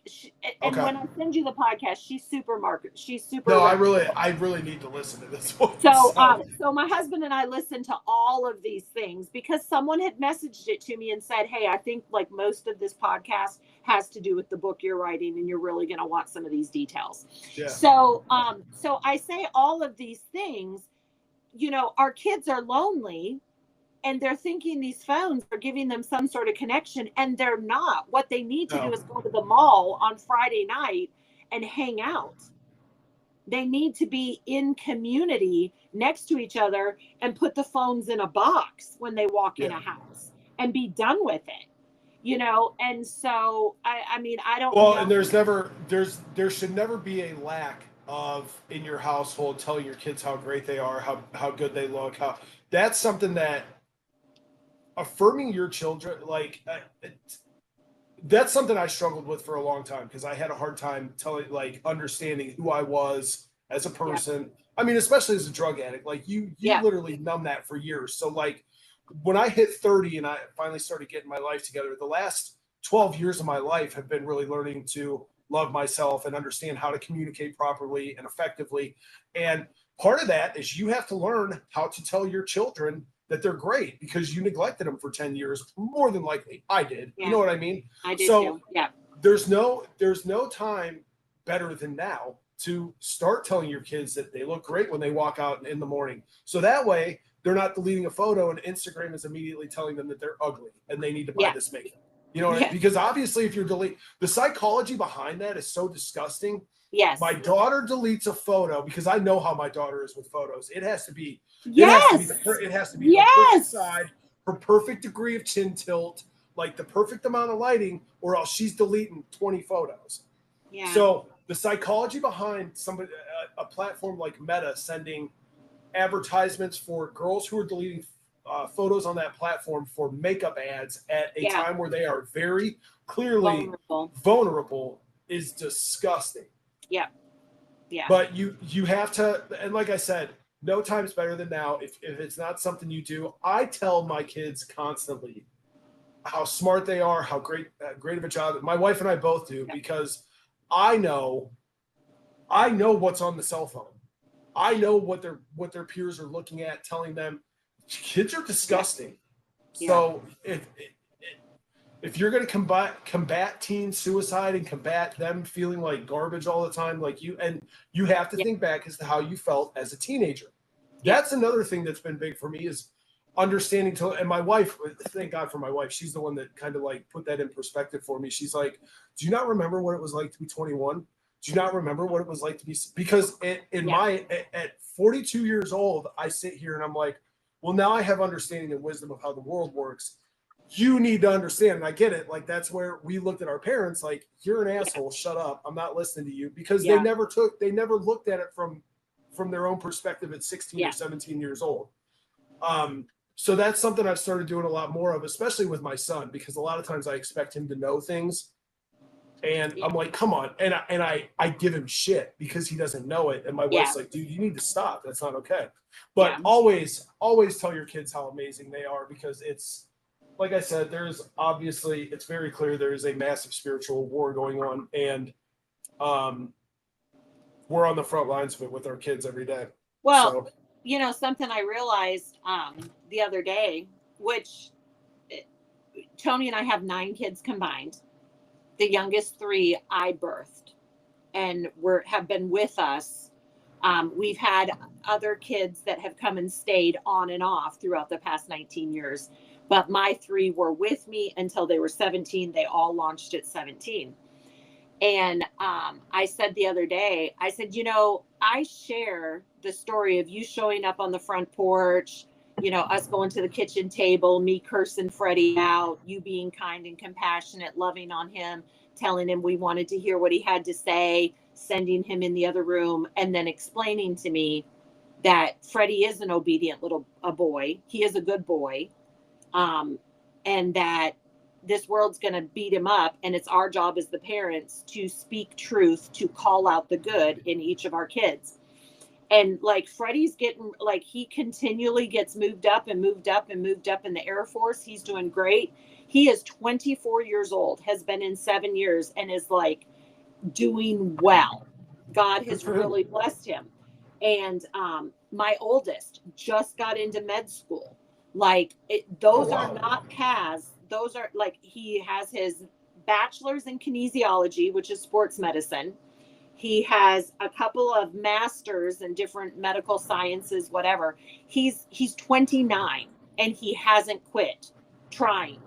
and Okay. when I send you the podcast, she's super market. She's super. No, I really need to listen to this one. So my husband and I listened to all of these things because someone had messaged it to me and said, "Hey, I think like most of this podcast has to do with the book you're writing, and you're really going to want some of these details." Yeah. So I say all of these things. You know, our kids are lonely, and they're thinking these phones are giving them some sort of connection, and they're not. What they need to do is go to the mall on Friday night and hang out. They need to be in community next to each other and put the phones in a box when they walk in a house and be done with it, you know? And so, I mean, I don't know. And there should never be a lack of in your household telling your kids how great they are, how good they look, that's something that affirming your children, that's something I struggled with for a long time because I had a hard time understanding who I was as a person. I mean, especially as a drug addict, like you literally numb that for years. So like when I hit 30 and I finally started getting my life together, the last 12 years of my life have been really learning to love myself and understand how to communicate properly and effectively. And part of that is you have to learn how to tell your children that they're great because you neglected them for 10 years, more than likely. I did. You know what I mean? I did too. Yeah. There's no time better than now to start telling your kids that they look great when they walk out in the morning. So that way they're not deleting a photo and Instagram is immediately telling them that they're ugly and they need to buy this makeup. You know what I mean? Because obviously if you're the psychology behind that is so disgusting. Yes. My daughter deletes a photo because I know how my daughter is with photos. It has to be it has to be her perfect side, her perfect degree of chin tilt, like the perfect amount of lighting, or else she's deleting 20 photos. Yeah. So the psychology behind a platform like Meta sending advertisements for girls who are deleting photos on that platform for makeup ads at a time where they are very clearly vulnerable is disgusting. Yeah. Yeah. But you have to, and like I said, no time's better than now. If it's not something you do, I tell my kids constantly how smart they are, how great of a job. My wife and I both do because I know what's on the cell phone. I know what their peers are looking at, telling them kids are disgusting. Yeah. So if you're going to combat teen suicide and combat them feeling like garbage all the time, like you have to think back as to how you felt as a teenager. That's another thing that's been big for me is understanding and my wife, thank God for my wife. She's the one that kind of like put that in perspective for me. She's like, do you not remember what it was like to be 21? Do you not remember what it was like to be, because at 42 years old, I sit here and I'm like, well, now I have understanding and wisdom of how the world works. You need to understand, and I get it. Like that's where we looked at our parents, like, you're an asshole, shut up, I'm not listening to you, because they never looked at it from their own perspective at 16 or 17 years old. So that's something I've started doing a lot more of, especially with my son, because a lot of times I expect him to know things. And I'm like, come on. And I give him shit because he doesn't know it. And my wife's like, dude, you need to stop. That's not okay. But always tell your kids how amazing they are, because it's, like I said, it's very clear there is a massive spiritual war going on. And we're on the front lines of it with our kids every day. Well, you know, something I realized the other day, which Tony and I have 9 kids combined. The youngest 3 I birthed and have been with us. We've had other kids that have come and stayed on and off throughout the past 19 years. But my 3 were with me until they were 17. They all launched at 17. And I said the other day, I said, you know, I share the story of you showing up on the front porch, you know, us going to the kitchen table, me cursing Freddie out, you being kind and compassionate, loving on him, telling him we wanted to hear what he had to say, sending him in the other room, and then explaining to me that Freddie is an obedient a boy. He is a good boy. And that this world's going to beat him up. And it's our job as the parents to speak truth, to call out the good in each of our kids. And like Freddie's getting, like, he continually gets moved up and moved up and moved up in the Air Force. He's doing great. He is 24 years old, has been in 7 years, and is like doing well. God has really blessed him. And my oldest just got into med school. Like, those are not paths. Those are like, he has his bachelor's in kinesiology, which is sports medicine. He has a couple of masters in different medical sciences, whatever. He's 29 and he hasn't quit trying.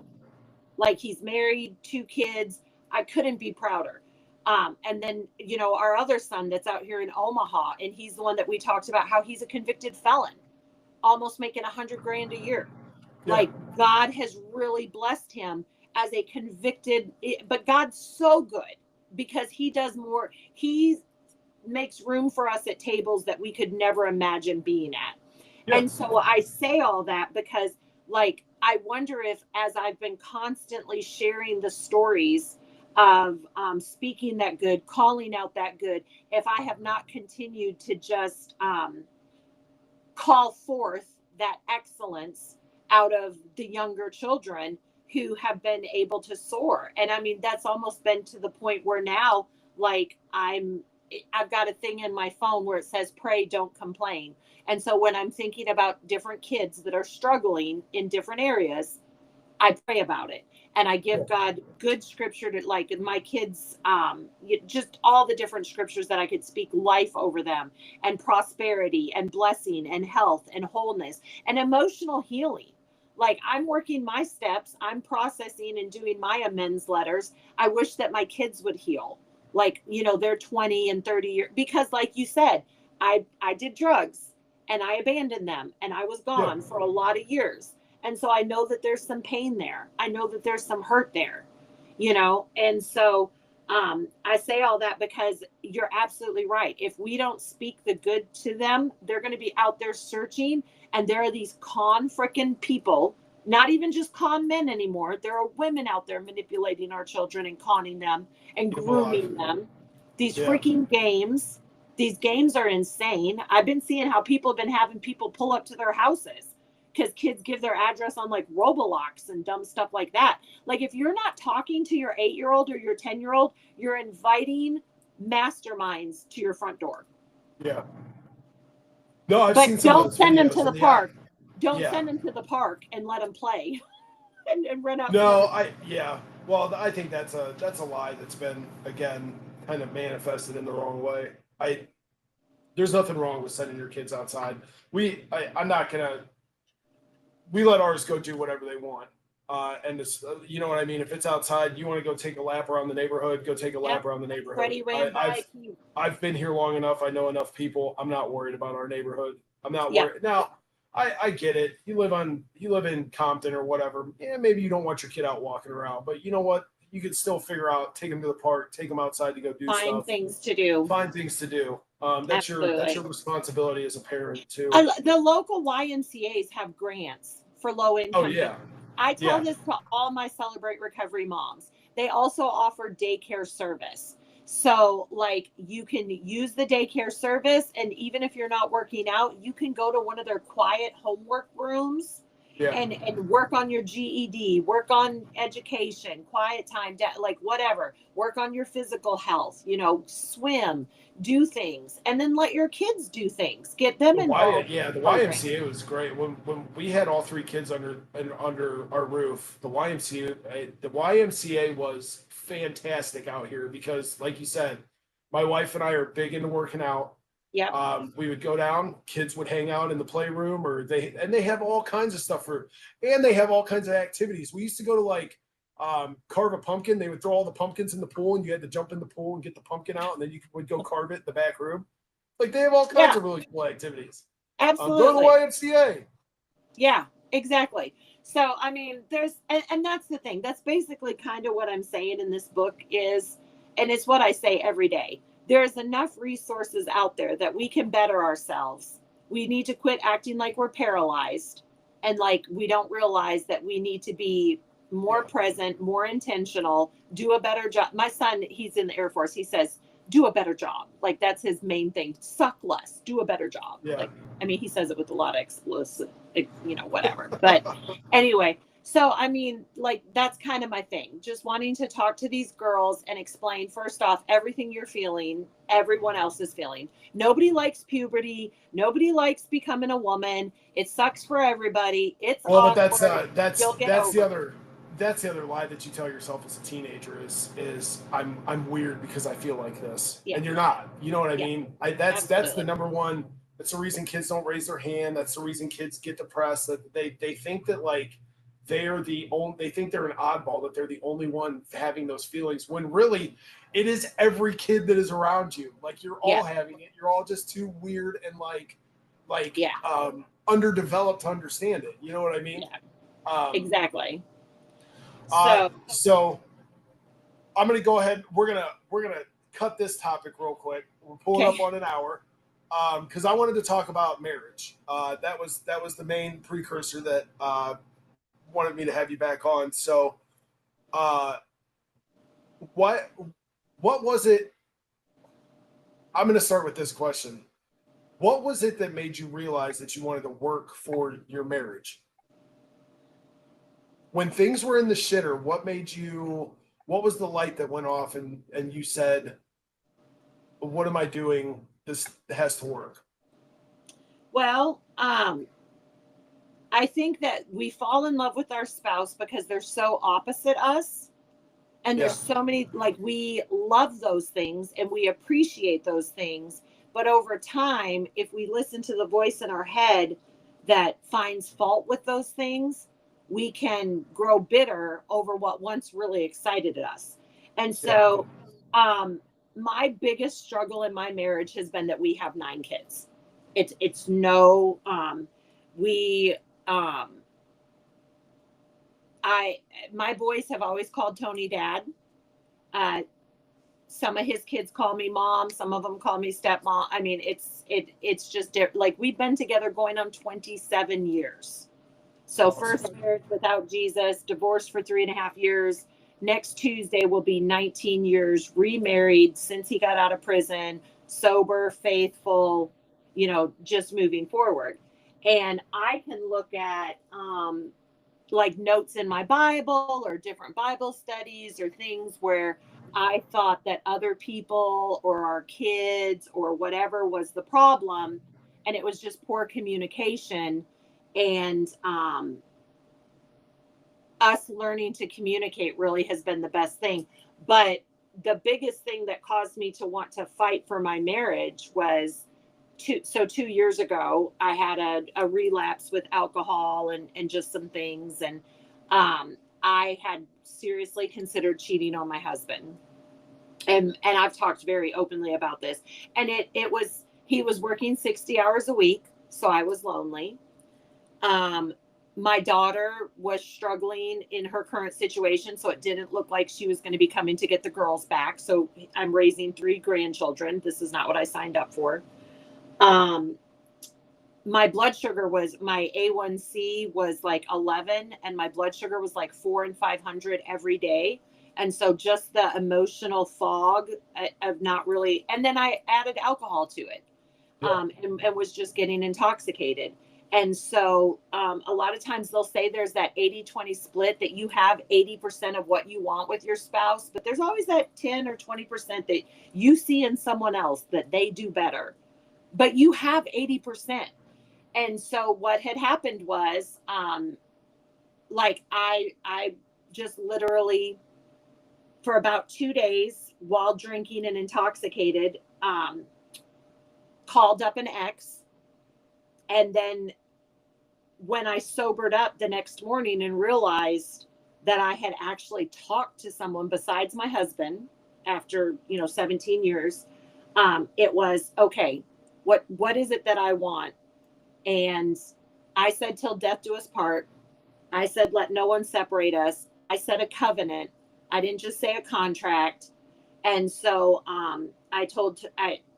Like, he's married, 2 kids. I couldn't be prouder. And then, you know, our other son that's out here in Omaha, and he's the one that we talked about, how he's a convicted felon, almost making $100,000 a year. Yeah. Like, God has really blessed him as a convicted, but God's so good because he does more. He makes room for us at tables that we could never imagine being at. Yeah. And so I say all that because, like, I wonder if, as I've been constantly sharing the stories of speaking that good, calling out that good, if I have not continued to just call forth that excellence out of the younger children who have been able to soar. And I mean, that's almost been to the point where now, like, I've got a thing in my phone where it says, pray, don't complain. And so when I'm thinking about different kids that are struggling in different areas, I pray about it. And I give God good scripture to, like, my kids, just all the different scriptures that I could speak life over them, and prosperity and blessing and health and wholeness and emotional healing. Like, I'm working my steps. I'm processing and doing my amends letters. I wish that my kids would heal. Like, you know, they're 20 and 30 years, because like you said, I did drugs and I abandoned them and I was gone for a lot of years. And so I know that there's some pain there. I know that there's some hurt there, you know? And so I say all that because you're absolutely right. If we don't speak the good to them, they're going to be out there searching. And there are these con frickin' people, not even just con men anymore. There are women out there manipulating our children and conning them and grooming them. These freaking games, these games are insane. I've been seeing how people have been having people pull up to their houses because kids give their address on like Roblox and dumb stuff like that. Like, if you're not talking to your 8-year-old or your 10-year-old, you're inviting masterminds to your front door. Yeah. No, I've seen some. Don't send them to the park. Don't send them to the park and let them play and run out. No, well, I think that's a lie that's been, again, kind of manifested in the wrong way. There's nothing wrong with sending your kids outside. I'm not gonna. We let ours go do whatever they want. And it's, you know what I mean? If it's outside, you want to go take a lap around the neighborhood, go take a lap around the neighborhood. Freddie ran by. I've been here long enough. I know enough people. I'm not worried about our neighborhood. I'm not worried. Now, I get it. You live in Compton or whatever. Yeah, maybe you don't want your kid out walking around, but you know what? You can still figure out, take them to the park, take them outside to go do stuff. Find things to do. That's your responsibility as a parent too. The local YMCA's have grants for low income. Oh yeah. I tell this to all my Celebrate Recovery moms. They also offer daycare service. So, like, you can use the daycare service, and even if you're not working out, you can go to one of their quiet homework rooms and work on your GED, work on education, quiet time, like whatever. Work on your physical health, you know, swim, do things, and then let your kids do things. Get them involved. The YMCA was great. When we had all 3 kids under our roof, the YMCA was fantastic out here because, like you said, my wife and I are big into working out. Yeah. We would go down, kids would hang out in the playroom, they have all kinds of stuff and they have all kinds of activities. We used to go to, like, carve a pumpkin. They would throw all the pumpkins in the pool and you had to jump in the pool and get the pumpkin out, and then you would go carve it in the back room. Like, they have all kinds of really cool activities. Absolutely. Go to the YMCA. Yeah, exactly. So, I mean, and that's the thing. That's basically kind of what I'm saying in this book is, and it's what I say every day. there's enough resources out there that we can better ourselves. We need to quit acting like we're paralyzed and like we don't realize that we need to be more present, more intentional, do a better job. My son, he's in the Air Force. He says, do a better job. Like that's his main thing. Suck less, do a better job. Yeah. Like, I mean, he says it with a lot of explosive, whatever. But anyway, so I mean, like that's kind of my thing. Just wanting to talk to these girls and explain, first off, everything you're feeling, everyone else is feeling. Nobody likes puberty. Nobody likes becoming a woman. It sucks for everybody. It's Well, but awkward. You'll get that's the over it. that's the other lie that you tell yourself as a teenager is I'm weird because I feel like this, Yeah. and you're not. You know what I Yeah. mean? That's the Absolutely. number one. That's the reason kids don't raise their hand. That's the reason kids get depressed. That they think that like they're the only. They think they're an oddball. That they're the only one having those feelings. When really, it is every kid that is around you. Like you're all Yeah. having it. You're all just too weird and Yeah. underdeveloped to understand it. You know what I mean? Yeah. Exactly. So I'm gonna go ahead. We're gonna cut this topic real quick. We're pulling Okay. up on an hour because I wanted to talk about marriage. That was the main precursor that wanted me to have you back on. So, what was it? I'm gonna start with this question. What was it that made you realize that you wanted to work for your marriage? When things were in the shitter, what was the light that went off and you said, what am I doing? This has to work. Well, I think that we fall in love with our spouse because they're so opposite us. And there's so many, like, we love those things and we appreciate those things. But over time, if we listen to the voice in our head that finds fault with those things, we can grow bitter over what once really excited us. And so, my biggest struggle in my marriage has been that we have 9 kids. It's no, we, my boys have always called Tony dad. Some of his kids call me mom. Some of them call me stepmom. I mean, it's just like we've been together going on 27 years. So first marriage without Jesus, divorced for 3.5 years. Next Tuesday will be 19 years remarried since he got out of prison, sober, faithful, just moving forward. And I can look at like notes in my Bible or different Bible studies or things where I thought that other people or our kids or whatever was the problem. And it was just poor communication. And us learning to communicate really has been the best thing. But the biggest thing that caused me to want to fight for my marriage was 2 years ago, I had a relapse with alcohol and just some things. And I had seriously considered cheating on my husband. And I've talked very openly about this. And he was working 60 hours a week. So I was lonely. My daughter was struggling in her current situation, so it didn't look like she was going to be coming to get the girls back. So I'm raising 3 grandchildren. This is not what I signed up for. My blood sugar my A1C was like 11 and my blood sugar was like 400 and 500 every day. And so just the emotional fog of not really, and then I added alcohol to it, and was just getting intoxicated. And so a lot of times they'll say there's that 80-20 split, that you have 80% of what you want with your spouse, but there's always that 10 or 20% that you see in someone else that they do better, but you have 80%. And so what had happened was, like I just literally for about 2 days while drinking and intoxicated, called up an ex. And then when I sobered up the next morning and realized that I had actually talked to someone besides my husband after, 17 years, it was, okay, what is it that I want? And I said, till death do us part. I said, let no one separate us. I said a covenant. I didn't just say a contract. And so I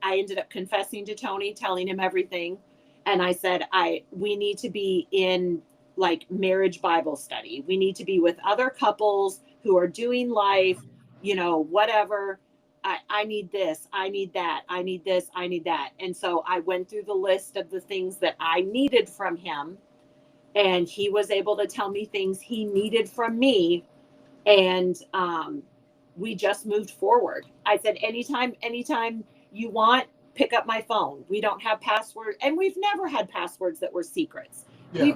ended up confessing to Tony, telling him everything. And I said, we need to be in like marriage Bible study. We need to be with other couples who are doing life, whatever. I need this, I need that, I need this, I need that. And so I went through the list of the things that I needed from him. And he was able to tell me things he needed from me. And we just moved forward. I said, anytime you want, pick up my phone. We don't have passwords. And we've never had passwords that were secrets. Yeah.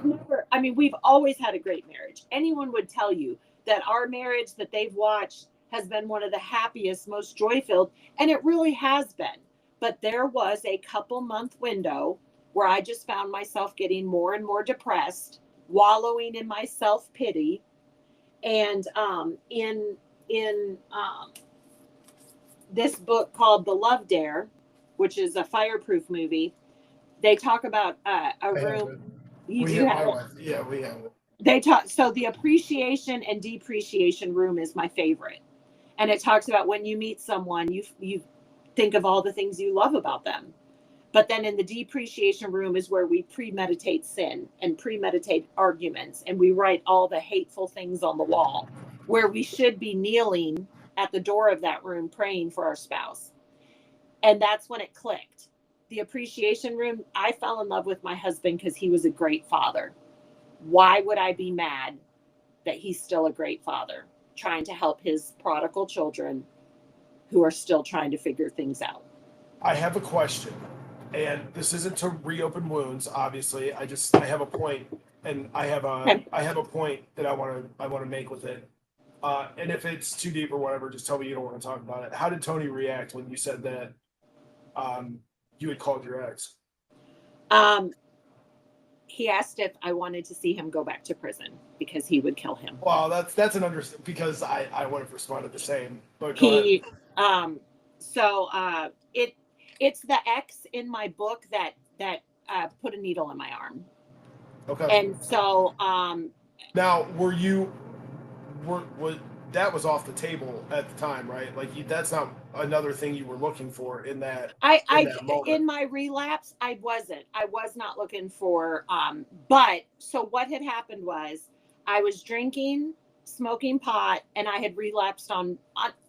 We've always had a great marriage. Anyone would tell you that our marriage that they've watched has been one of the happiest, most joy-filled, and it really has been. But there was a couple month window where I just found myself getting more and more depressed, wallowing in my self-pity. And in this book called The Love Dare, which is a fireproof movie, they talk about a room. You do have it? Yeah, we have it. They talk. So the appreciation and depreciation room is my favorite, and it talks about when you meet someone, you think of all the things you love about them, but then in the depreciation room is where we premeditate sin and premeditate arguments, and we write all the hateful things on the wall, where we should be kneeling at the door of that room praying for our spouse. And that's when it clicked. The appreciation room, I fell in love with my husband because he was a great father. Why would I be mad that he's still a great father, trying to help his prodigal children who are still trying to figure things out? I have a question, and this isn't to reopen wounds. Obviously, I have a point, and I have a point that I want to make with it. And if it's too deep or whatever, just tell me you don't want to talk about it. How did Tony react when you said that you had called your ex? He asked if I wanted to see him go back to prison because he would kill him. Well, that's an understanding, because I would have responded the same. But it's the X in my book that put a needle in my arm. Okay. And so now that was off the table at the time, right? Like that's not another thing you were looking for in that. In my relapse, I was not looking for, but so what had happened was I was drinking, smoking pot, and I had relapsed on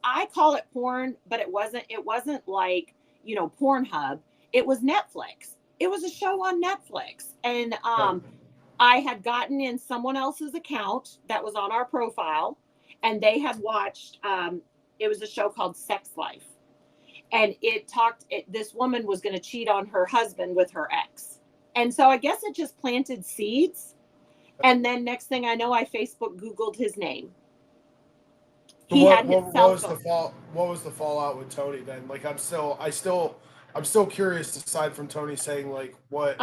I call it porn, but it wasn't like, Pornhub. It was Netflix. It was a show on Netflix. And, I had gotten in someone else's account that was on our profile, and they had watched, it was a show called Sex Life. And this woman was going to cheat on her husband with her ex. And so I guess it just planted seeds. And then next thing I know, I Facebook Googled his name. What was the fallout with Tony then? Like, I'm still curious, aside from Tony saying like what,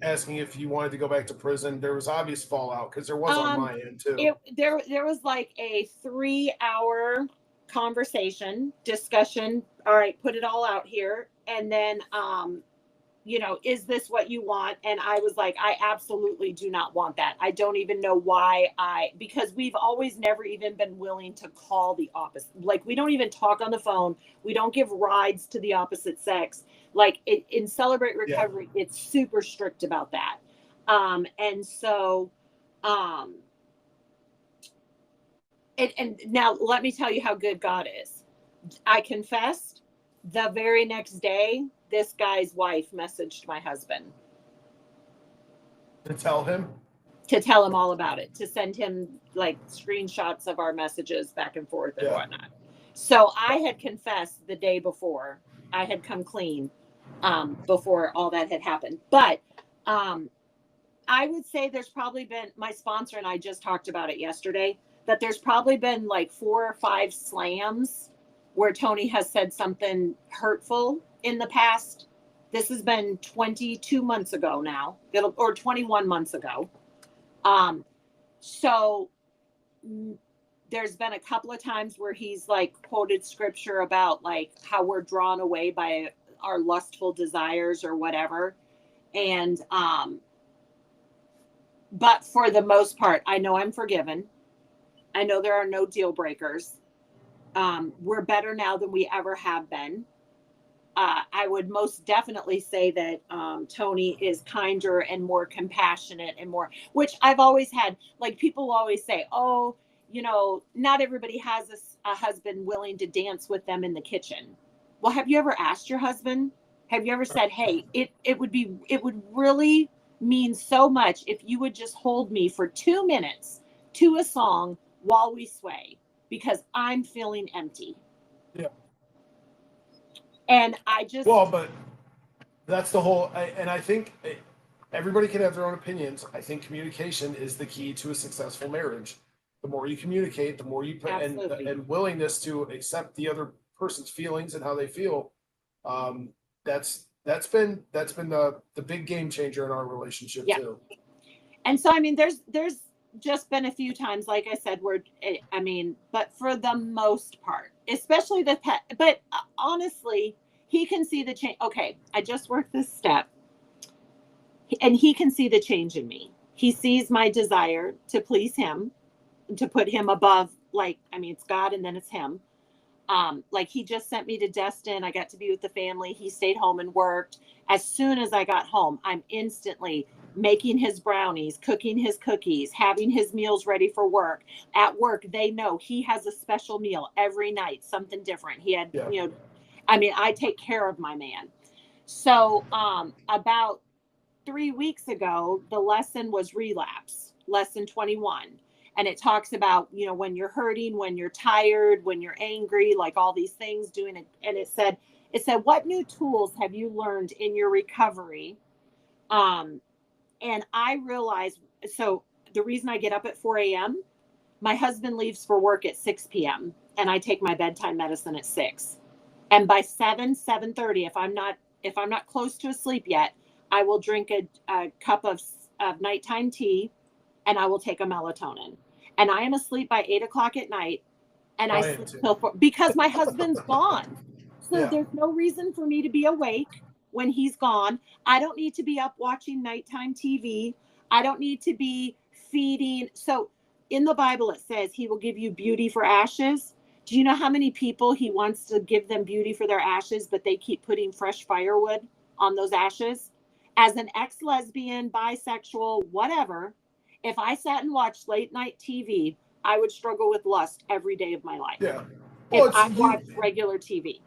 asking if you wanted to go back to prison. There was obvious fallout because there was on my end too. There was like a 3-hour discussion. All right, put it all out here. And then, is this what you want? And I was like, I absolutely do not want that. I don't even know why because we've always never even been willing to call the opposite. Like, we don't even talk on the phone. We don't give rides to the opposite sex. Like in Celebrate Recovery, It's super strict about that. And so, and now let me tell you how good God is. I confessed. The very next day, this guy's wife messaged my husband. To tell him all about it, to send him like screenshots of our messages back and forth and whatnot. So I had confessed the day before. I had come clean before all that had happened. But I would say there's probably been, my sponsor and I just talked about it yesterday, that there's probably been like 4 or 5 slams where Tony has said something hurtful in the past. This has been 22 months ago now, or 21 months ago. So there's been a couple of times where he's like quoted scripture about like how we're drawn away by our lustful desires or whatever. And, but for the most part, I know I'm forgiven. I know there are no deal breakers. We're better now than we ever have been. I would most definitely say that Tony is kinder and more compassionate and more, which I've always had. Like people always say, oh, not everybody has a husband willing to dance with them in the kitchen. Well, have you ever asked your husband? Have you ever said, hey, it would really mean so much if you would just hold me for 2 minutes to a song while we sway because I'm feeling empty. Yeah. And I just, Well, but that's the whole, and I think everybody can have their own opinions. I think communication is the key to a successful marriage. The more you communicate, the more you put, absolutely. and willingness to accept the other person's feelings and how they feel. Um, that's been the big game changer in our relationship Yeah. too. And so, I mean, there's just been a few times, like I said, where, I mean, but for the most part, especially the pet, but honestly, he can see the change. Okay. I just worked this step and he can see the change in me. He sees my desire to please him, to put him above, like, I mean, it's God and then it's him. Like he just sent me to Destin. I got to be with the family. He stayed home and worked. As soon as I got home, I'm instantly making his brownies, cooking his cookies, having his meals ready for work. At work, they know he has a special meal every night, something different. He had, Yeah. I mean, I take care of my man. So, about 3 weeks ago, the lesson was relapse, lesson 21. And it talks about, when you're hurting, when you're tired, when you're angry, like all these things doing it. And it said, what new tools have you learned in your recovery? And I realized, so the reason I get up at 4 a.m., my husband leaves for work at 6 p.m. and I take my bedtime medicine at 6. And by 7:30, if I'm not close to asleep yet, I will drink a cup of nighttime tea and I will take a melatonin. And I am asleep by 8 o'clock at night and I I am sleep too. till 4 because my husband's gone. So Yeah. there's no reason for me to be awake when he's gone. I don't need to be up watching nighttime TV. I don't need to be feeding. So in the Bible, it says he will give you beauty for ashes. Do you know how many people he wants to give them beauty for their ashes, but they keep putting fresh firewood on those ashes? As an ex lesbian, bisexual, whatever, if I sat and watched late night TV, I would struggle with lust every day of my life. Yeah. If Well, it's I you, watched regular TV.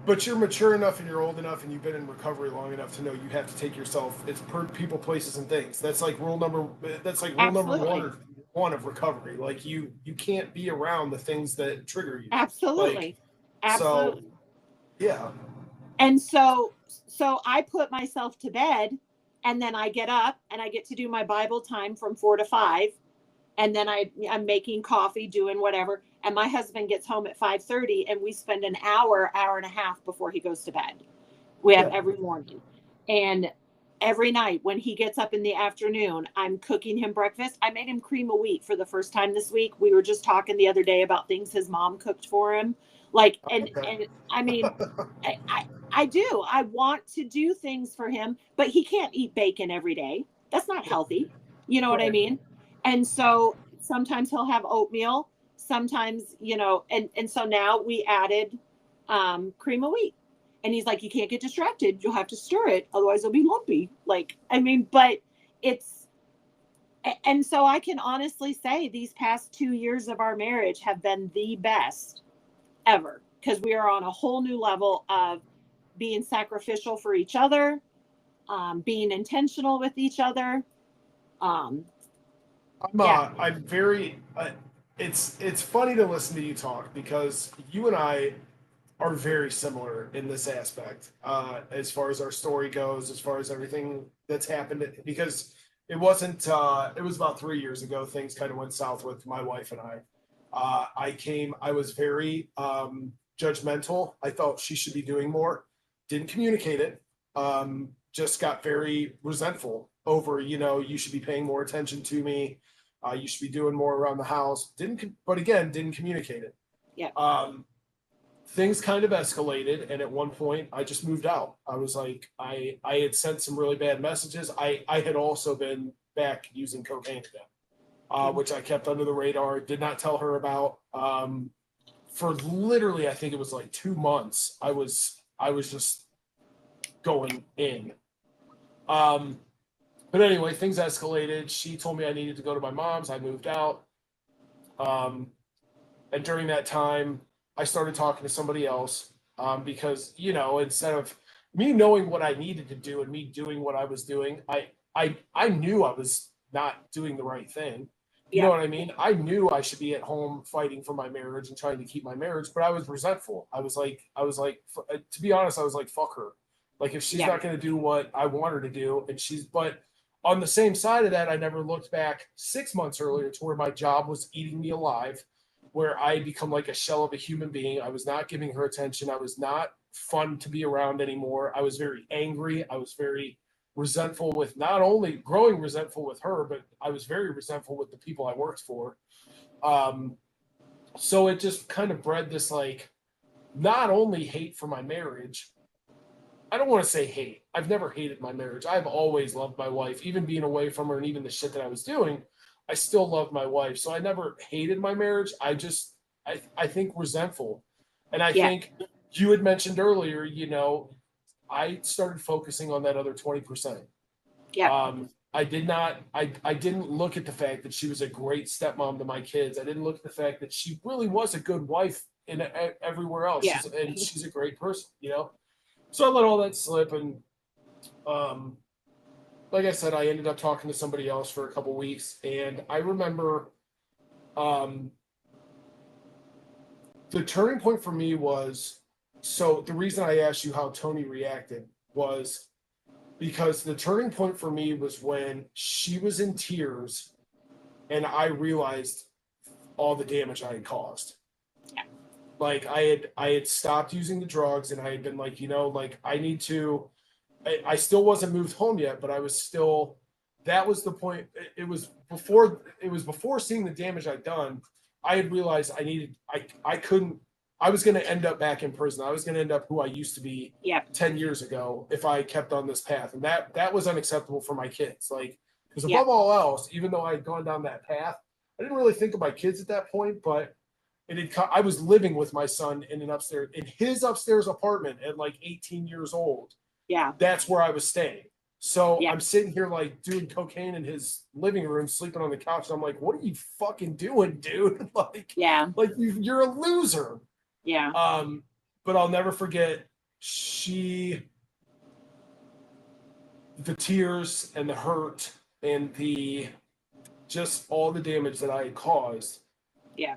but you're mature enough and you're old enough and you've been in recovery long enough to know you have to take yourself. It's per people, places, and things. That's like rule number. That's like rule number Absolutely. one of recovery. Like you can't be around the things that trigger you. Like Absolutely. so, Absolutely. yeah. And so I put myself to bed and then I get up and I get to do my Bible time from 4 to 5 and then I'm making coffee, doing whatever, and my husband gets home at 5:30 and we spend an hour and a half before he goes to bed. We have Yeah. every morning. And every night when he gets up in the afternoon, I'm cooking him breakfast. I made him cream of wheat for the first time this week. We were just talking the other day about things his mom cooked for him. Like, and Okay. and I mean, I do. I want to do things for him, but he can't eat bacon every day. That's not healthy. You know what I Right. mean? And so sometimes he'll have oatmeal. Sometimes, and so now we added cream of wheat. And he's like, you can't get distracted. You'll have to stir it. Otherwise it'll be lumpy. Like, I mean, but it's, and so I can honestly say these past 2 years of our marriage have been the best ever because we are on a whole new level of being sacrificial for each other, being intentional with each other. Um, yeah, I'm very. It's funny to listen to you talk because you and I are very similar in this aspect, as far as our story goes, as far as everything that's happened. Because it wasn't. It was about 3 years ago. Things kind of went south with my wife and I. I was very judgmental. I thought she should be doing more. Didn't communicate it. Just got very resentful over, you should be paying more attention to me. You should be doing more around the house. But again, didn't communicate it. yeah, Things kind of escalated, and at one point, I just moved out. I was like, I had sent some really bad messages. I had also been back using cocaine again, which I kept under the radar. Did not tell her about. For literally, I think it was like 2 months. I was I was just going in. But anyway, things escalated. She told me I needed to go to my mom's. I moved out. And during that time, I started talking to somebody else because, you know, instead of me knowing what I needed to do and me doing what I was doing, I knew I was not doing the right thing. You know Yeah. what I mean? I knew I should be at home fighting for my marriage and trying to keep my marriage, but I was resentful. To be honest, I was like, fuck her. Like, if she's Yeah. not going to do what I want her to do, but on the same side of that, I never looked back 6 months earlier to where my job was eating me alive, where I become like a shell of a human being. I was not giving her attention. I was not fun to be around anymore. I was very angry. I was very resentful with, not only growing resentful with her, but I was very resentful with the people I worked for. So it just kind of bred this, like, not only hate for my marriage. I don't want to say hate. I've never hated my marriage. I've always loved my wife, even being away from her and even the shit that I was doing. I still loved my wife. So I never hated my marriage. I think resentful. And I Yeah. think you had mentioned earlier, you know, I started focusing on that other 20%. Yeah. I didn't look at the fact that she was a great stepmom to my kids. I didn't look at the fact that she really was a good wife in everywhere else. Yeah. She's a great person, you know? So I let all that slip, and like I said, I ended up talking to somebody else for a couple weeks, and I remember the turning point for me was, so the reason I asked you how Tony reacted was because the turning point for me was when she was in tears and I realized all the damage I had caused. Yeah. Like, I had stopped using the drugs, and I had been like, you know, like, I need to, I still wasn't moved home yet, but I was still, that was the point. It was before seeing the damage I'd done. I had realized I couldn't, I was going to end up back in prison. I was going to end up who I used to be Yeah. 10 years ago if I kept on this path. And that was unacceptable for my kids. Like, because Yeah. above all else, even though I had gone down that path, I didn't really think of my kids at that point, but I was living with my son in his upstairs apartment at like 18 years old. Yeah. That's where I was staying. So Yeah. I'm sitting here like doing cocaine in his living room, sleeping on the couch. And I'm like, what are you fucking doing, dude? Yeah. Like you're a loser. Yeah. But I'll never forget the tears and the hurt and just all the damage that I had caused. Yeah.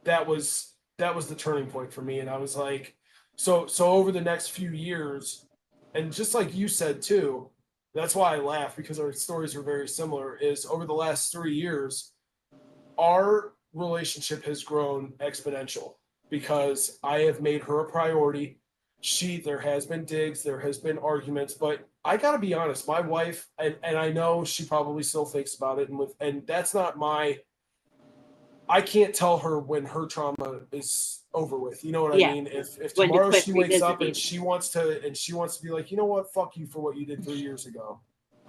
That was the turning point for me. And I was like, so over the next few years, and just like you said too, that's why I laugh, because our stories are very similar, is over the last 3 years, our relationship has grown exponential because I have made her a priority. There has been digs, there has been arguments, but I gotta be honest, my wife, and I know she probably still thinks about it, and that's not I can't tell her when her trauma is over with. You know what I Yeah. mean? If When to tomorrow quit she wakes up and revisiting. she wants to be like, you know what, fuck you for what you did 3 years ago.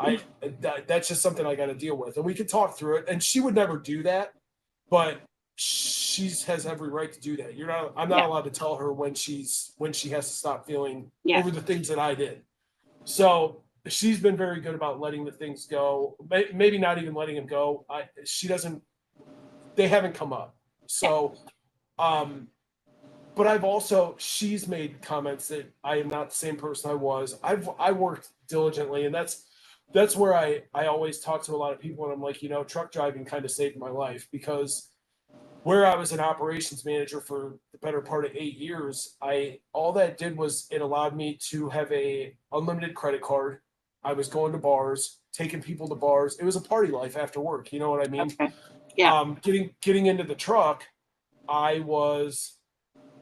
That's just something I got to deal with, and we could talk through it. And she would never do that, but she has every right to do that. I'm not Yeah. allowed to tell her when she has to stop feeling Yeah. over the things that I did. So she's been very good about letting the things go. Maybe not even letting them go. They haven't come up. So, but she's made comments that I am not the same person I was. I worked diligently, and that's where I always talk to a lot of people, and I'm like, you know, truck driving kind of saved my life, because where I was an operations manager for the better part of 8 years, all that did was it allowed me to have a unlimited credit card. I was going to bars, taking people to bars. It was a party life after work. You know what I mean? Okay. Yeah. Getting into the truck, I was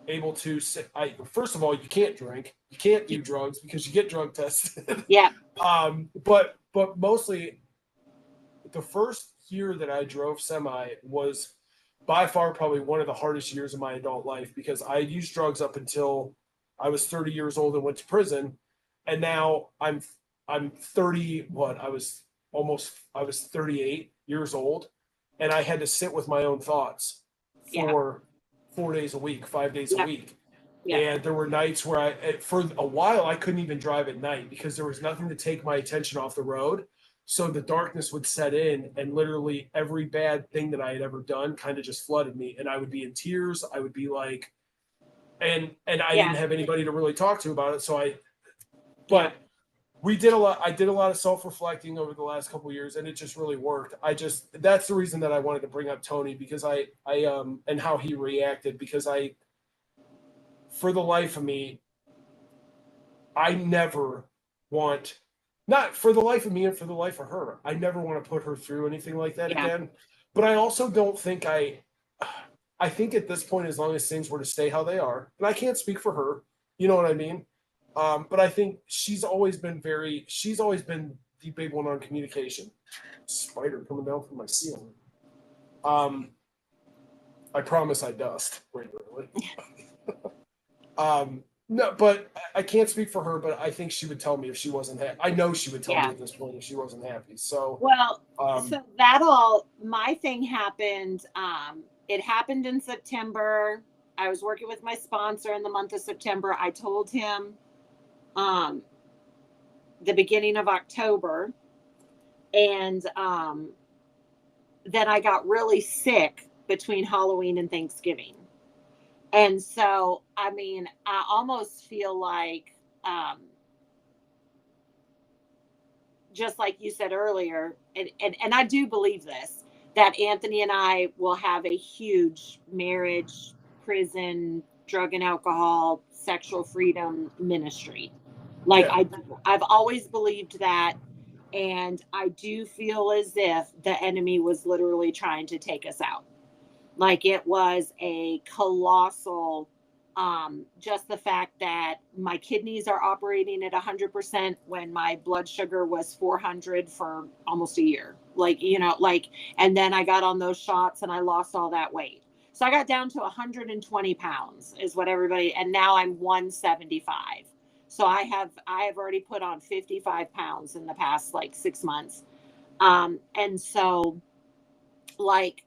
able to say, first of all, you can't drink, you can't do drugs because you get drug tested. Yeah. But mostly the first year that I drove semi was by far probably one of the hardest years of my adult life, because I had used drugs up until I was 30 years old and went to prison. And now I'm 30, I was 38 years old, and I had to sit with my own thoughts for 4 days a week, 5 days a Yeah. week. Yeah. And there were nights where for a while, I couldn't even drive at night because there was nothing to take my attention off the road. So the darkness would set in, and literally every bad thing that I had ever done kind of just flooded me. And I would be in tears. I would be like, and I Yeah. didn't have anybody to really talk to about it. But we did a lot. I did a lot of self-reflecting over the last couple of years, and it just really worked. That's the reason that I wanted to bring up Tony, because and how he reacted, because for the life of me, I never want, not for the life of me and for the life of her, I never want to put her through anything like that Yeah. again. But I also don't think I think at this point, as long as things were to stay how they are, and I can't speak for her, you know what I mean? But I think she's always been the big one on communication. Spider coming down from my ceiling. I promise I dust regularly. No, but I can't speak for her, but I think she would tell me if she wasn't happy. I know she would tell me at this point if she wasn't happy. So, well, so my thing happened. It happened in September. I was working with my sponsor in the month of September. I told him the beginning of October. And then I got really sick between Halloween and Thanksgiving. And so, I mean, I almost feel like, just like you said earlier, and I do believe this, that Anthony and I will have a huge marriage, prison, drug and alcohol, sexual freedom ministry. Like I've always believed that. And I do feel as if the enemy was literally trying to take us out. Like it was a colossal, just the fact that my kidneys are operating at 100% when my blood sugar was 400 for almost a year. Like, and then I got on those shots and I lost all that weight. So I got down to 120 pounds is what everybody, and now I'm 175. So I have already put on 55 pounds in the past like 6 months. And so like,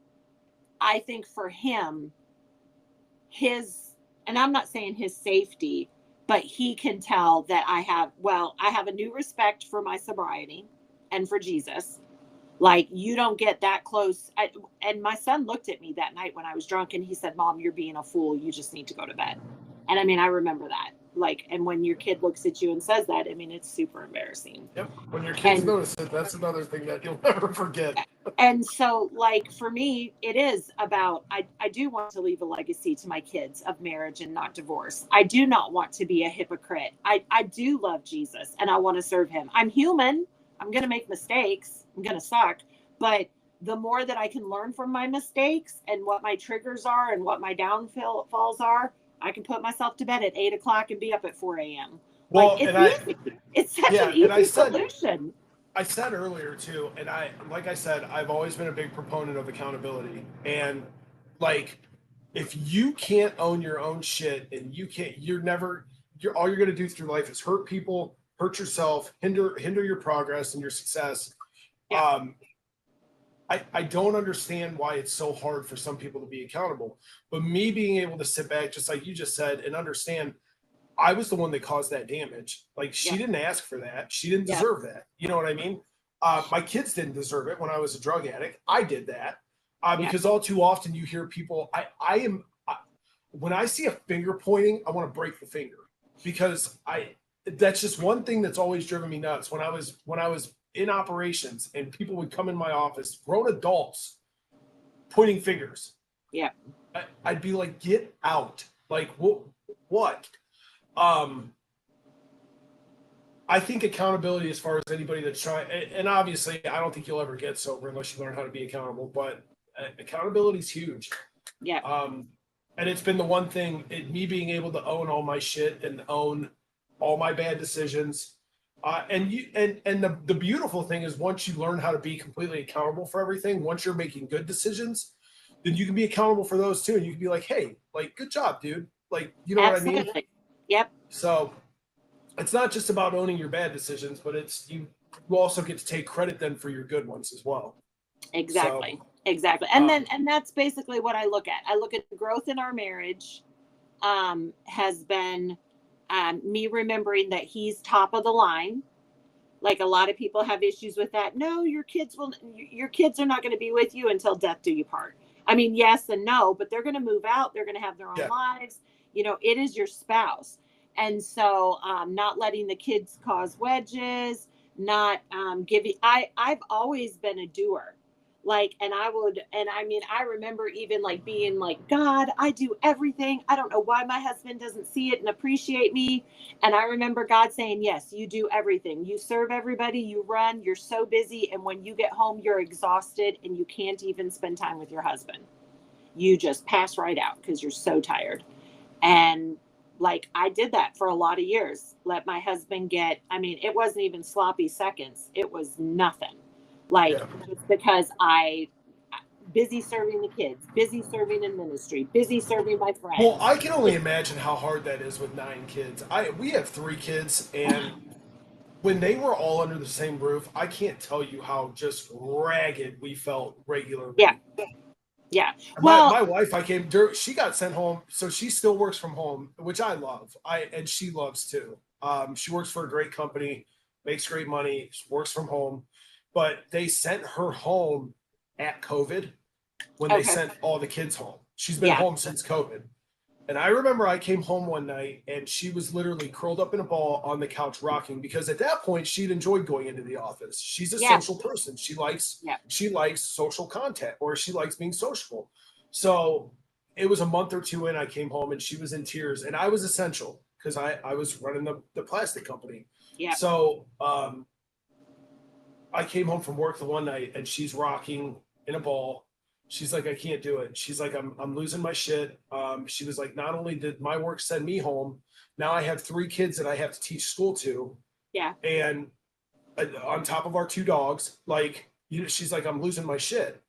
I think for him, and I'm not saying his safety, but he can tell that I have a new respect for my sobriety and for Jesus. Like you don't get that close. And my son looked at me that night when I was drunk and he said, "Mom, you're being a fool. You just need to go to bed." And I mean, I remember that. Like, and when your kid looks at you and says that, I mean, it's super embarrassing. Yep. When your kids notice it, that's another thing that you'll never forget. And so, like, for me, it is about, I do want to leave a legacy to my kids of marriage and not divorce. I do not want to be a hypocrite. I do love Jesus and I want to serve him. I'm human. I'm going to make mistakes. I'm going to suck. But the more that I can learn from my mistakes and what my triggers are and what my downfalls are, I can put myself to bed at 8:00 and be up at 4 a.m. Well, like it's such an easy solution. I said earlier too, and like I said, I've always been a big proponent of accountability. And like, if you can't own your own shit and all you're going to do through life is hurt people, hurt yourself, hinder your progress and your success. Yeah. I don't understand why it's so hard for some people to be accountable, but me being able to sit back, just like you just said, and understand I was the one that caused that damage. Like she didn't ask for that. She didn't deserve that. You know what I mean? My kids didn't deserve it when I was a drug addict. I did that because all too often you hear people, when I see a finger pointing, I want to break the finger because that's just one thing that's always driven me nuts. When I was in operations and people would come in my office, grown adults pointing fingers. Yeah. I'd be like, get out. Like what? I think accountability, as far as anybody that's trying, and obviously I don't think you'll ever get sober unless you learn how to be accountable, but accountability is huge. Yeah. And it's been the one thing, me being able to own all my shit and own all my bad decisions. And the beautiful thing is once you learn how to be completely accountable for everything, once you're making good decisions, then you can be accountable for those too. And you can be like, hey, like, good job, dude. Like, you know Absolutely. What I mean? Yep. So it's not just about owning your bad decisions, but you also get to take credit then for your good ones as well. Exactly. So, exactly. And that's basically what I look at. I look at the growth in our marriage. has been me remembering that he's top of the line. Like a lot of people have issues with that. No, your kids are not going to be with you until death do you part. I mean, yes and no, but they're going to move out. They're going to have their own Yeah. lives. You know, it is your spouse. And so not letting the kids cause wedges, not giving, I've always been a doer. Like, and I mean, I remember even like being like, God, I do everything. I don't know why my husband doesn't see it and appreciate me. And I remember God saying, yes, you do everything. You serve everybody, you run, you're so busy. And when you get home, you're exhausted and you can't even spend time with your husband. You just pass right out because you're so tired. And like I did that for a lot of years. Let my husband get, I mean, it wasn't even sloppy seconds. It was nothing. Like Yeah. just because I busy serving the kids, busy serving in ministry, busy serving my Well, friends. I can only imagine how hard that is with 9 kids. We have 3 kids, and when they were all under the same roof, I can't tell you how just ragged we felt regularly. Yeah. Yeah. My Well, my wife, she got sent home, so she still works from home, which I love. And she loves too. She works for a great company, makes great money, works from home, but they sent her home at COVID when they okay. sent all the kids home. She's been Yeah. home since COVID. And I remember I came home one night and she was literally curled up in a ball on the couch rocking because at that point she'd enjoyed going into the office. She's a Yeah. social person. Yeah. She likes social content or she likes being sociable. So it was a month or two in, I came home and she was in tears and I was essential because I was running the plastic company. Yeah. So I came home from work the one night and she's rocking in a ball. She's like, I can't do it. She's like, I'm losing my shit. She was like, not only did my work send me home, now I have 3 kids that I have to teach school to. Yeah. And on top of our 2 dogs, like, she's like, I'm losing my shit.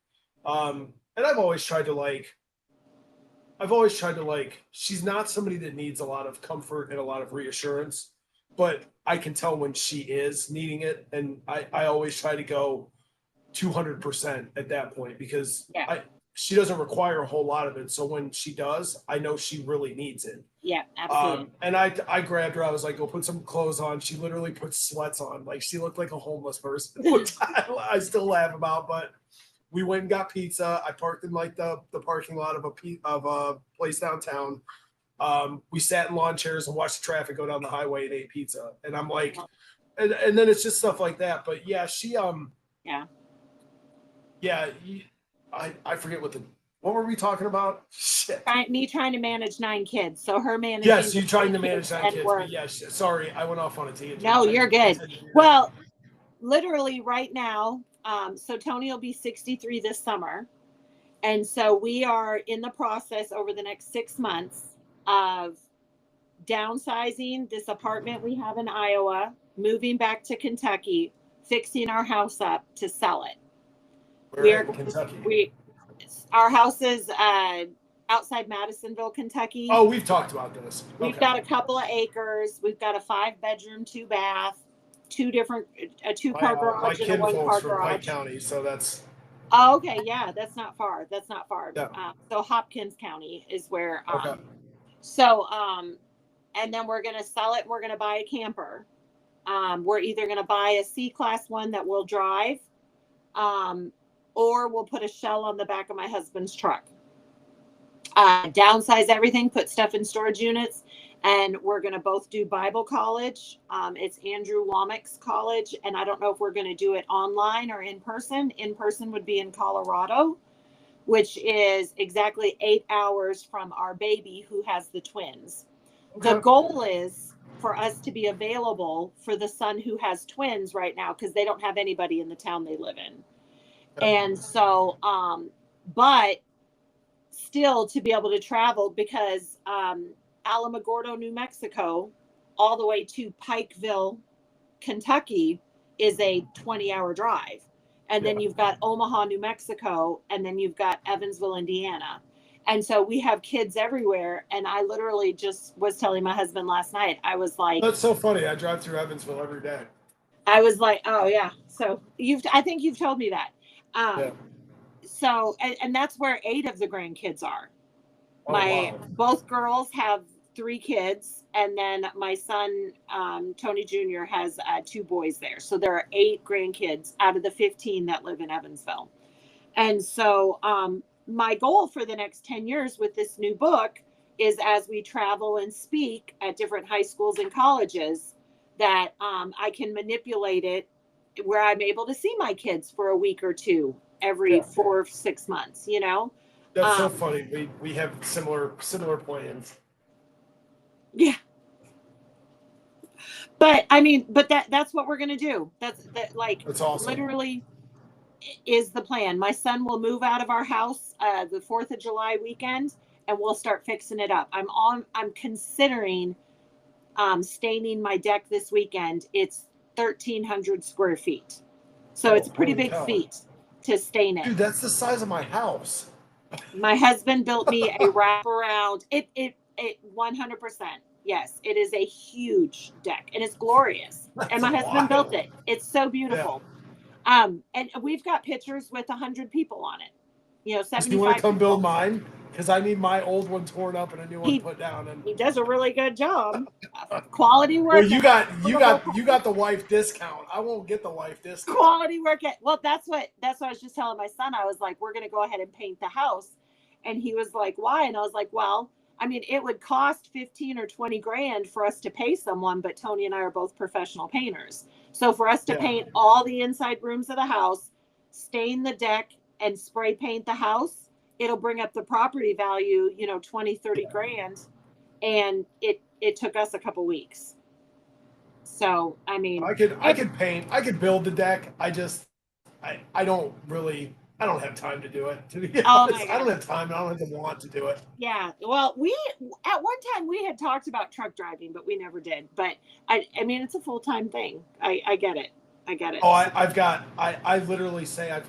And I've always tried to like, she's not somebody that needs a lot of comfort and a lot of reassurance, but I can tell when she is needing it. And I always try to go 200% at that point because Yeah. she doesn't require a whole lot of it. So when she does, I know she really needs it. Yeah. Absolutely. And I grabbed her. I was like, go put some clothes on. She literally put sweats on. Like she looked like a homeless person, which I still laugh about, but we went and got pizza. I parked in like the parking lot of a place downtown. We sat in lawn chairs and watched the traffic go down the highway and ate pizza. And I'm like, and then it's just stuff like that. But yeah, Yeah. yeah, I forget what were we talking about? Shit. Me trying to manage 9 kids. So her managing. Yes, you trying to manage 9 kids. Work. But yes, sorry, I went off on a tangent. No, you're good. Well, literally right now, so Tony will be 63 this summer. And so we are in the process over the next 6 months of downsizing this apartment we have in Iowa, moving back to Kentucky, fixing our house up to sell it. We're in Kentucky. Our house is outside Madisonville, Kentucky. Oh, we've talked about this. We've got a couple of acres. We've got a 5-bedroom, 2-bath, 2-car garage and a 1-car from garage. Pike County, so that's. Oh, okay, yeah, that's not far. Yeah. So Hopkins County is where. Okay. So and then we're gonna sell it. And we're gonna buy a camper. We're either gonna buy a C-class one that we'll drive, or we'll put a shell on the back of my husband's truck. Downsize everything, put stuff in storage units, and we're going to both do Bible college. It's Andrew Wommack's college, and I don't know if we're going to do it online or in person. In person would be in Colorado, which is exactly 8 hours from our baby who has the twins. Okay. The goal is for us to be available for the son who has twins right now because they don't have anybody in the town they live in. And so, but still to be able to travel because Alamogordo, New Mexico, all the way to Pikeville, Kentucky is a 20-hour drive. And then you've got Omaha, New Mexico, and then you've got Evansville, Indiana. And so we have kids everywhere. And I literally just was telling my husband last night, I was like, that's so funny. I drive through Evansville every day. I was like, oh yeah. So I think you've told me that. So, and that's where 8 of the grandkids are. Oh, wow. Both girls have 3 kids, and then my son Tony Jr. has 2 boys there. So there are 8 grandkids out of the 15 that live in Evansville. And so my goal for the next 10 years with this new book is, as we travel and speak at different high schools and colleges, that I can manipulate it where I'm able to see my kids for a week or 2 every 4 or 6 months, you know? That's so funny. We have similar plans. Yeah. But I mean, but that's what we're gonna do. That's awesome. Literally is the plan. My son will move out of our house the 4th of July weekend, and we'll start fixing it up. I'm considering staining my deck this weekend. It's 1,300 square feet, so it's a pretty big feat to stain it. Dude, that's the size of my house. My husband built me a wraparound. It 100%. Yes, it is a huge deck, and it's glorious. And my husband built it. It's so beautiful. Yeah. And we've got pictures with 100 people on it. You know, 75. Do you want to come build mine? Because I need my old one torn up and a new one put down. And he does a really good job. Quality work. Well, you got the wife discount. I won't get the wife discount. Quality work. Well, that's what I was just telling my son. I was like, we're gonna go ahead and paint the house, and he was like, why? And I was like, well, I mean, it would cost 15 or 20 grand for us to pay someone, but Tony and I are both professional painters. So for us to paint all the inside rooms of the house, stain the deck, and spray paint the house, it'll bring up the property value, 20, 30 grand. And it took us a couple weeks. So, I mean, I could paint, I could build the deck. I don't have time to do it, to be honest. I don't have time. I don't have the want to do it. Yeah. Well, at one time we had talked about truck driving, but we never did. But I mean, it's a full-time thing. I get it. Oh, I literally say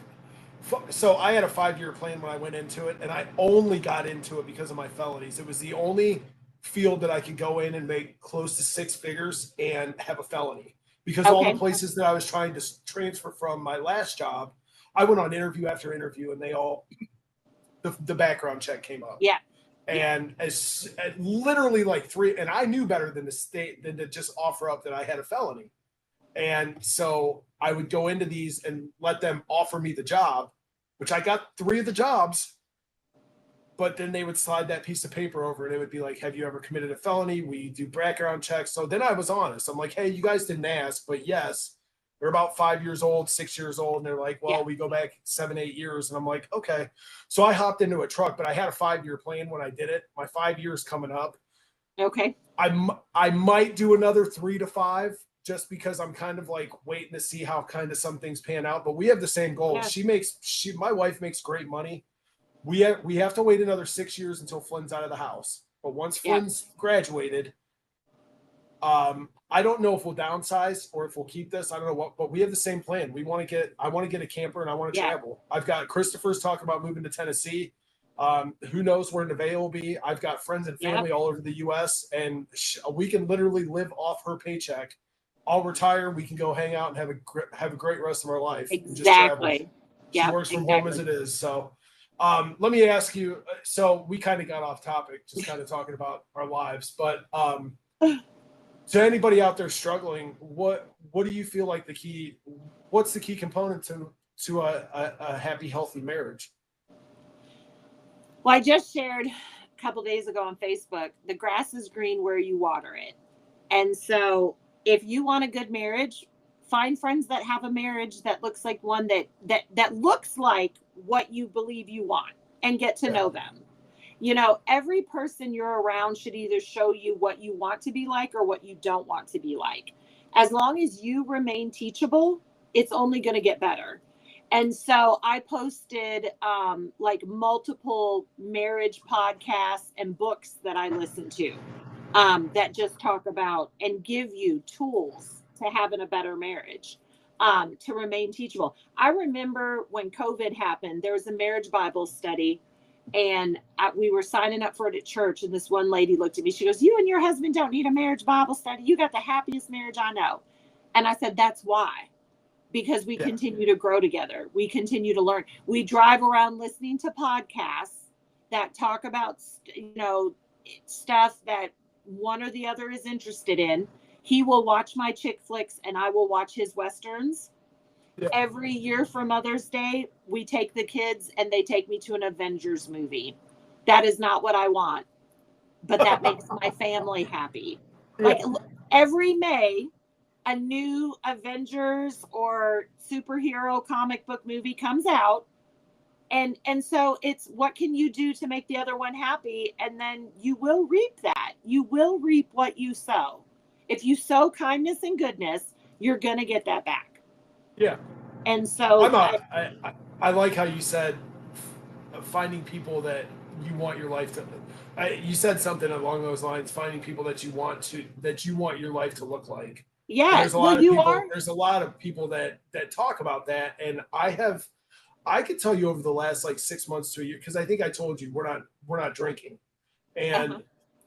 so I had a 5-year plan when I went into it, and I only got into it because of my felonies. It was the only field that I could go in and make close to 6 figures and have a felony, because all the places that I was trying to transfer from my last job, I went on interview after interview, and they all, the background check came up. Yeah. And as literally like 3, and I knew better than to just offer up that I had a felony. And so I would go into these and let them offer me the job, which I got 3 of the jobs, but then they would slide that piece of paper over and it would be like, have you ever committed a felony? We do background checks. So then I was honest. I'm like, hey, you guys didn't ask, but yes. They're about 5 years old, 6 years old. And they're like, well, we go back 7, 8 years. And I'm like, okay. So I hopped into a truck, but I had a 5-year plan when I did it. My 5 years coming up. Okay. I might do another 3 to 5 just because I'm kind of like waiting to see how kind of some things pan out. But we have the same goal. Yeah. My wife makes great money. We have to wait another 6 years until Flynn's out of the house. But once Flynn's graduated, I don't know if we'll downsize or if we'll keep this. I don't know what, but we have the same plan. I want to get a camper and I want to travel. I've got Christopher's talking about moving to Tennessee. Who knows where Nevaeh will be. I've got friends and family all over the U.S. and we can literally live off her paycheck. I'll retire. We can go hang out and have a great rest of our life. Exactly. She works from home as it is. So, let me ask you. So we kind of got off topic, just kind of talking about our lives, but to anybody out there struggling, what do you feel like what's the key component to a happy, healthy marriage? Well, I just shared a couple days ago on Facebook, the grass is green where you water it. And so if you want a good marriage, find friends that have a marriage that looks like one that looks like what you believe you want, and get to know them. Every person you're around should either show you what you want to be like or what you don't want to be like. As long as you remain teachable, it's only going to get better. And so I posted like multiple marriage podcasts and books that I listen to that just talk about and give you tools to having a better marriage, to remain teachable. I remember when COVID happened, there was a marriage Bible study. And we were signing up for it at church. And this one lady looked at me. She goes, you and your husband don't need a marriage Bible study. You got the happiest marriage I know. And I said, that's why. Because we continue to grow together. We continue to learn. We drive around listening to podcasts that talk about, stuff that one or the other is interested in. He will watch my chick flicks and I will watch his westerns. Yeah. Every year for Mother's Day, we take the kids and they take me to an Avengers movie. That is not what I want, but that makes my family happy. Like Yeah. every May, a new Avengers or superhero comic book movie comes out, and so it's what can you do to make the other one happy, and then you will reap that. You will reap what you sow. If you sow kindness and goodness, you're going to get that back. Yeah. And so I like how you said finding people that you want your life to. You said something along those lines. Finding people that you want your life to look like. And yeah, there's a well lot of you people. are. There's a lot of people that talk about that, and I could tell you over the last like 6 months to a year, because I think I told you we're not drinking, Uh-huh. and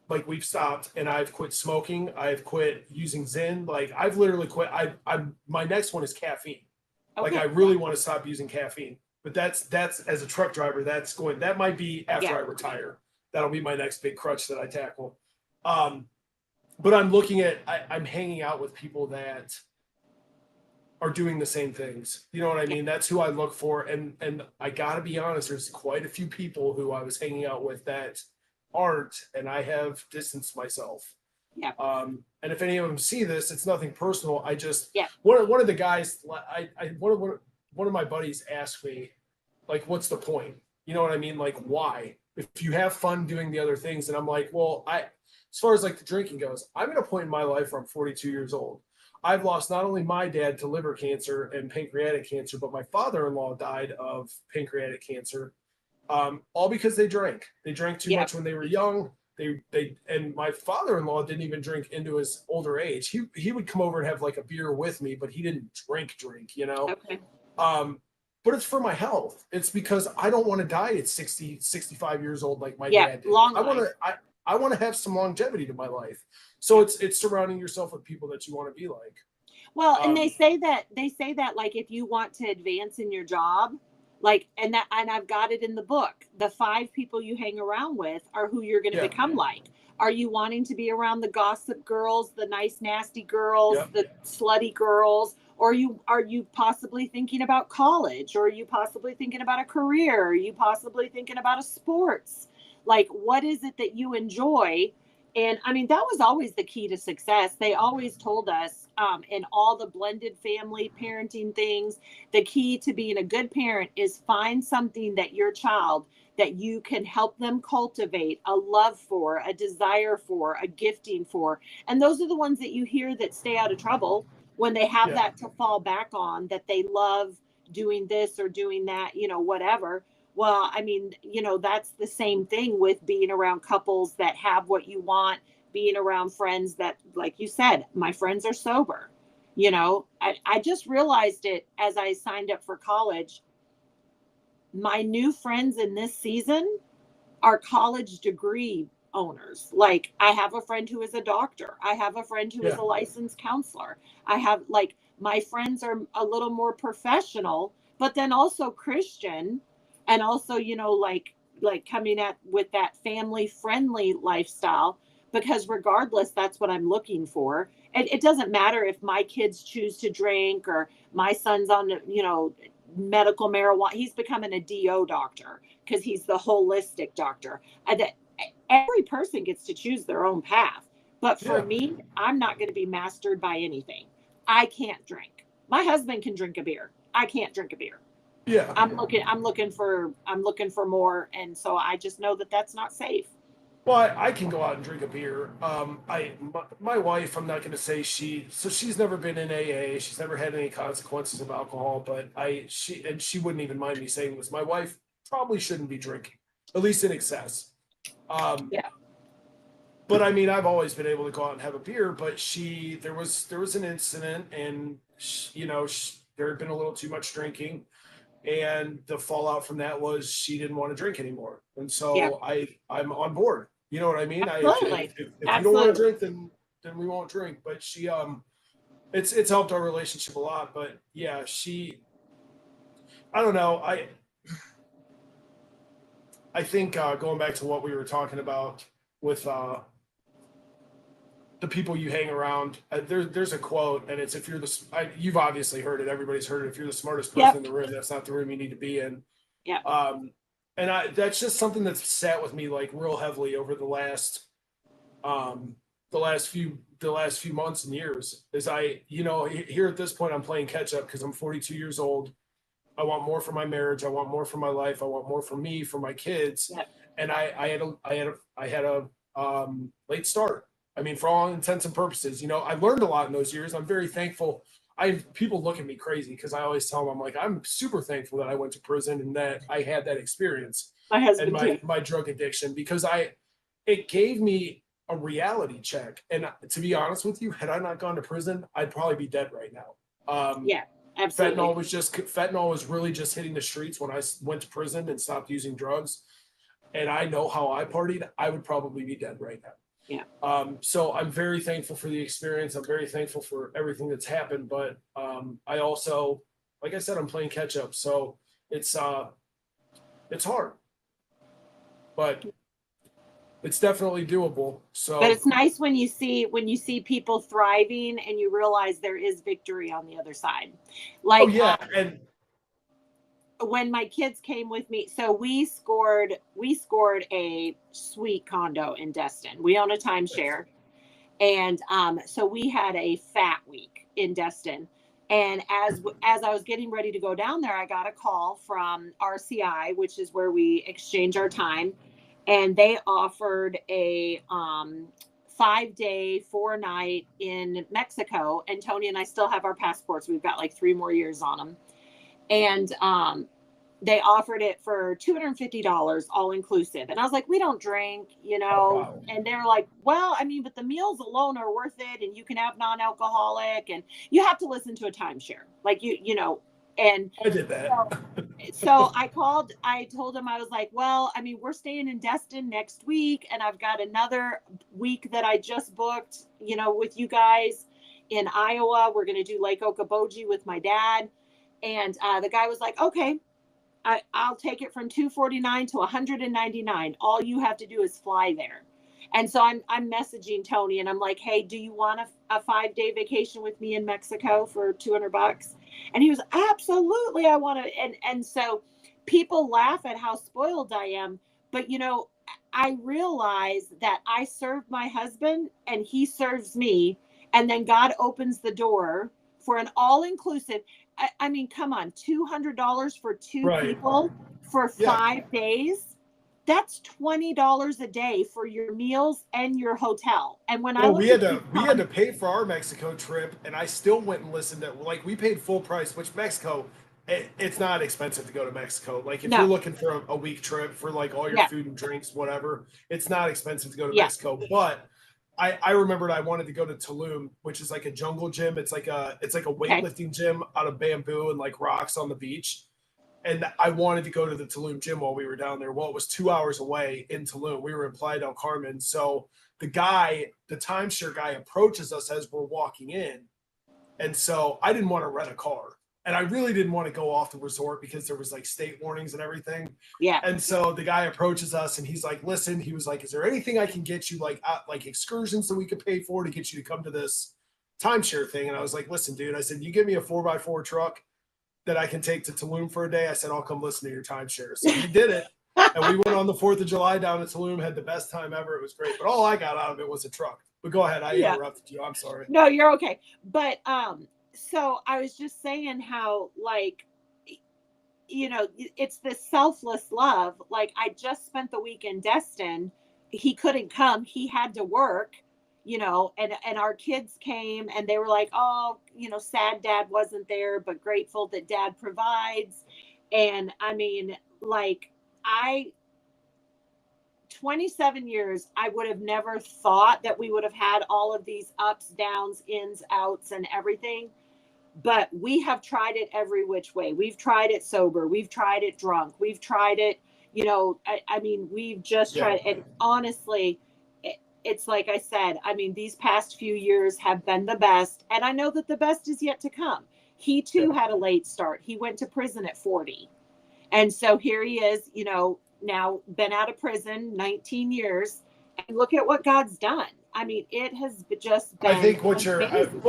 like we've stopped, and I've quit smoking. I've quit using Zyn. Like I've literally quit. I'm my next one is caffeine. Like I Okay. really want to stop using caffeine. But that's as a truck driver, that might be after Yeah. I retire. That'll be my next big crutch that I tackle. Um, but I'm looking at I'm hanging out with people that are doing the same things. You know what I Yeah. mean? That's who I look for. And I gotta be honest, there's quite a few people who I was hanging out with that aren't, and I have distanced myself. Yeah. And if any of them see this, it's nothing personal. I just Yeah. one of the guys, one of my buddies asked me, like, what's the point? You know what I mean? Like, why? If you have fun doing the other things, and I'm like, well, as far as like the drinking goes, I'm at a point in my life where I'm 42 years old. I've lost not only my dad to liver cancer and pancreatic cancer, but my father-in-law died of pancreatic cancer, all because they drank. They drank too Yeah. much when they were young. And my father-in-law didn't even drink into his older age. He would come over and have like a beer with me, but he didn't drink, you know. Okay. But it's for my health. It's because I don't want to die at 60, 65 years old like my Yeah. dad did. Long I want life. to I want to have some longevity to my life. So it's surrounding yourself with people that you want to be like. Well, and Um, they say that like if you want to advance in your job, like and I've got it in the book. The 5 people you hang around with are who you're going to yeah, become like. Are you wanting to be around the gossip girls, the nice nasty girls, yeah, the slutty girls, or are you possibly thinking about college, or are you possibly thinking about a career, are you possibly thinking about a sports? Like what is it that you enjoy? And I mean, that was always the key to success. They always told us in all the blended family parenting things, the key to being a good parent is find something that your child that you can help them cultivate a love for, a desire for, a gifting for. And those are the ones that you hear that stay out of trouble when they have yeah, that to fall back on, that they love doing this or doing that, whatever. Well, I mean, that's the same thing with being around couples that have what you want, being around friends that, like you said, my friends are sober. I just realized it as I signed up for college. My new friends in this season are college degree owners. Like, I have a friend who is a doctor, I have a friend who is yeah, a licensed counselor. I have, like, my friends are a little more professional, but then also Christian, and also, like coming at with that family friendly lifestyle, because regardless, that's what I'm looking for. And it doesn't matter if my kids choose to drink, or my son's on, medical marijuana. He's becoming a DO doctor because he's the holistic doctor. That every person gets to choose their own path. But for yeah, me, I'm not going to be mastered by anything. I can't drink. My husband can drink a beer. I can't drink a beer. yeah. I'm looking for more, and so I just know that that's not safe. Well, I can go out and drink a beer. My wife, I'm not going to say she's never been in AA. She's never had any consequences of alcohol, but she wouldn't even mind me saying this. My wife probably shouldn't be drinking, at least in excess. Um, Yeah. but I mean, I've always been able to go out and have a beer, but there was an incident, and there had been a little too much drinking, and the fallout from that was she didn't want to drink anymore, and Yeah. so I'm on board. You know what I mean? Absolutely. If you don't want to Absolutely. drink, then we won't drink. But it's helped our relationship a lot. But yeah, I don't know. I think going back to what we were talking about with the people you hang around, there's a quote, and it's if you're you've obviously heard it, everybody's heard it. If you're the smartest person Yep. in the room, that's not the room you need to be in. Yep. And that's just something that's sat with me like real heavily over the last few months and years. Is here at this point I'm playing catch up because I'm 42 years old. I want more for my marriage. I want more for my life. I want more for me, for my kids. Yep. And I had a late start. I mean, for all intents and purposes, I learned a lot in those years. I'm very thankful. People look at me crazy because I always tell them, I'm like, I'm super thankful that I went to prison and that I had that experience. My husband and too. my drug addiction, because it gave me a reality check. And to be honest with you, had I not gone to prison, I'd probably be dead right now. Yeah, absolutely. Fentanyl was really just hitting the streets when I went to prison and stopped using drugs. And I know how I partied. I would probably be dead right now. Yeah. So I'm very thankful for the experience. I'm very thankful for everything that's happened. But I also, like I said, I'm playing catch up. So it's hard, but it's definitely doable. So, but it's nice when you see people thriving and you realize there is victory on the other side. Like, oh yeah, and when my kids came with me, so we scored a sweet condo in Destin. We own a timeshare. And so we had a fat week in Destin. And as I was getting ready to go down there, I got a call from RCI, which is where we exchange our time. And they offered a 5-day, 4-night in Mexico. And Tony and I still have our passports. We've got like 3 more years on them. And they offered it for $250 all inclusive. And I was like, we don't drink, Oh, wow. And they're like, well, I mean, but the meals alone are worth it. And you can have non-alcoholic and you have to listen to a timeshare. Like, and I did that. So I told him, I was like, well, I mean, we're staying in Destin next week. And I've got another week that I just booked, with you guys in Iowa. We're going to do Lake Okoboji with my dad. And the guy was like, okay, I'll take it from $249 to $199. All you have to do is fly there. And so I'm messaging Tony and I'm like, hey, do you want a 5-day vacation with me in Mexico for $200? And he was, absolutely, I want to. And so people laugh at how spoiled I am. But, I realize that I serve my husband and he serves me. And then God opens the door for an all-inclusive. I mean, come on, $200 for 2 Right. people for 5 days. That's $20 a day for your meals and your hotel. And when we had to pay for our Mexico trip, and I still went and listened to, like, we paid full price, which Mexico, it's not expensive to go to Mexico. Like, if you're looking for a week trip for like all your food and drinks, whatever, it's not expensive to go to Mexico. But I remembered I wanted to go to Tulum, which is like a jungle gym. It's like a weightlifting gym out of bamboo and like rocks on the beach. And I wanted to go to the Tulum gym while we were down there. Well, it was 2 hours away in Tulum. We were in Playa del Carmen. So the timeshare guy approaches us as we're walking in. And so I didn't want to rent a car. And I really didn't want to go off the resort because there was like state warnings and everything. Yeah. And so the guy approaches us and he's like, listen, he was like, is there anything I can get you like excursions that we could pay for to get you to come to this timeshare thing? And I was like, listen, dude, I said, you give me a 4x4 truck that I can take to Tulum for a day. I said, I'll come listen to your timeshare. So he did it. And we went on the 4th of July down to Tulum, had the best time ever. It was great. But all I got out of it was a truck. But go ahead. I interrupted you. I'm sorry. No, you're okay. But so I was just saying how, like, it's this selfless love. Like, I just spent the week in Destin. He couldn't come. He had to work, and our kids came and they were like, oh, sad dad wasn't there, but grateful that dad provides. And I mean, like, 27 years, I would have never thought that we would have had all of these ups, downs, ins, outs, and everything. But we have tried it every which way. We've tried it sober. We've tried it drunk. We've tried it, I mean, we've just tried. And honestly, it's like I said, I mean, these past few years have been the best. And I know that the best is yet to come. He too had a late start. He went to prison at 40. And so here he is, now been out of prison 19 years, and look at what God's done. I mean, it has just I been think what you're, amazing.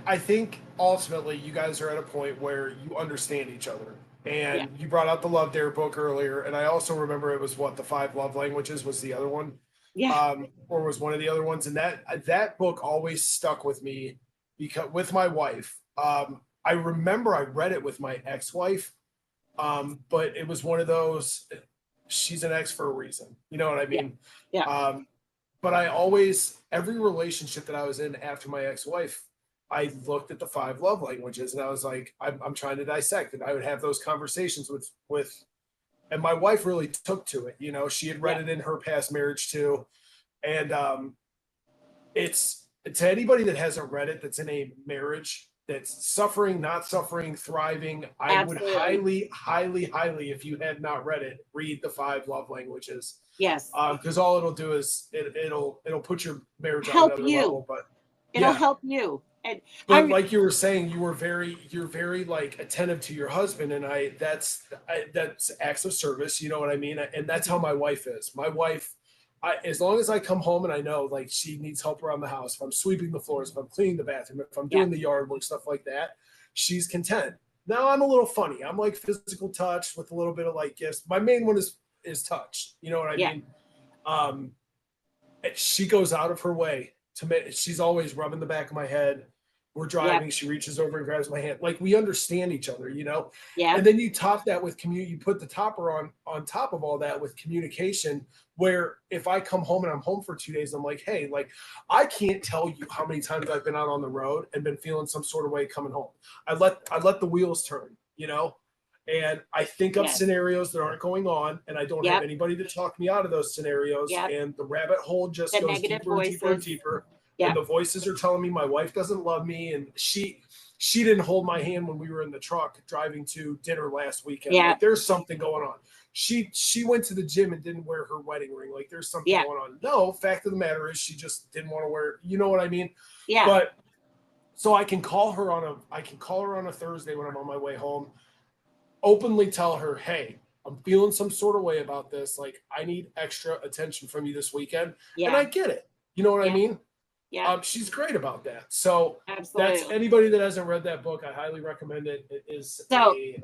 I think ultimately you guys are at a point where you understand each other. Yeah. And you brought out the Love Dare book earlier. And I also remember it was what, the five love languages was the other one, Yeah. or was one of the other ones. And that book always stuck with me because with my wife, I remember I read it with my ex-wife, but it was one of those, she's an ex for a reason. You know what I Yeah. mean? Yeah. But I always, every relationship that I was in after my ex-wife, I looked at the five love languages and I was like, I'm trying to dissect it. I would have those conversations and my wife really took to it. You know, she had read Yeah. it in her past marriage too. And it's to anybody that hasn't read it, that's in a marriage that's suffering, not suffering, thriving. I would Absolutely. highly, if you had not read it, read the five love languages. Yes. Because all it'll do is it'll put your marriage on Help another you. level. But It'll yeah, help you. And but like you were saying, you're very like attentive to your husband, and that's acts of service. You know what I mean? And that's how my wife is. My wife, as long as I come home and I know like she needs help around the house, if I'm sweeping the floors, if I'm cleaning the bathroom, if I'm yeah. doing the yard work, stuff like that, she's content. Now I'm a little funny. I'm like physical touch with a little bit of like gifts. My main one is touch. You know what I Yeah. mean? Um, she goes out of her way to make, she's always rubbing the back of my head. We're driving, Yep. she reaches over and grabs my hand. Like we understand each other, you know? And Yep. then you top that with you put the topper on top of all that with communication, where if I come home and I'm home for 2 days, I'm like, hey, like I can't tell you how many times I've been out on the road and been feeling some sort of way coming home. I let the wheels turn, you know? And I think of Yes. scenarios that aren't going on, and I don't have Yep. anybody to talk me out of those scenarios. Yep. And the rabbit hole just The goes negative deeper and deeper and voices. deeper. Yep. And the voices are telling me my wife doesn't love me, and she didn't hold my hand when we were in the truck driving to dinner last weekend. Yeah. Like there's something going on. She went to the gym and didn't wear her wedding ring. Like there's something Yeah. going on. No, fact of the matter is she just didn't want to wear. You know what I mean? Yeah. But so I can call her on a Thursday when I'm on my way home, openly tell her, hey, I'm feeling some sort of way about this. Like, I need extra attention from you this weekend. Yeah. And I get it. You know what I Yeah. mean? Yeah. She's great about that. So that's Absolutely. anybody that hasn't read that book, I highly recommend it. It is So a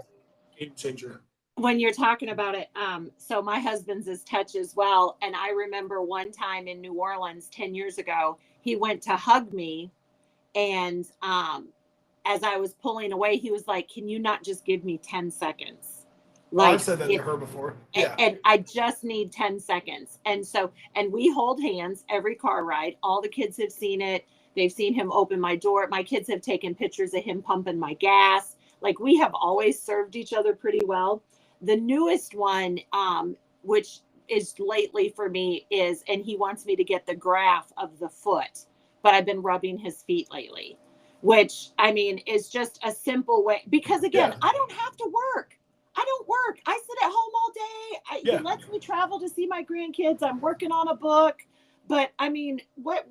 game changer. when you're talking about it, so my husband's is touch as well. And I remember one time in New Orleans 10 years ago, he went to hug me. And as I was pulling away, he was like, can you not just give me 10 seconds? Oh, I've Like, said that to her before. Yeah. and I just need 10 seconds. And so, and we hold hands every car ride. All the kids have seen it. They've seen him open my door. My kids have taken pictures of him pumping my gas. Like we have always served each other pretty well. The newest one, which is lately for me, is, and he wants me to get the graph of the foot, but I've been rubbing his feet lately, which I mean is just a simple way because again, Yeah. I don't have to work. I don't work. I sit at home all day. He Yeah. lets me travel to see my grandkids. I'm working on a book. But I mean, what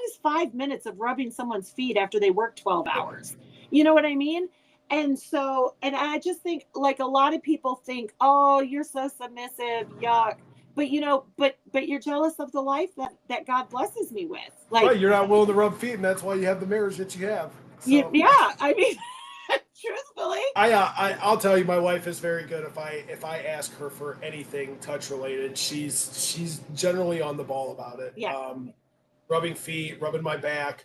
is 5 minutes of rubbing someone's feet after they work 12 hours? You know what I mean? And so, and I just think like a lot of people think, oh, you're so submissive, yuck. But you know, but you're jealous of the life that God blesses me with. Like, Right. You're not willing to rub feet, and that's why you have the marriage that you have. So yeah, I mean, truthfully, I'll tell you, my wife is very good. If I ask her for anything touch related, she's generally on the ball about it. yeah, Rubbing feet, rubbing my back.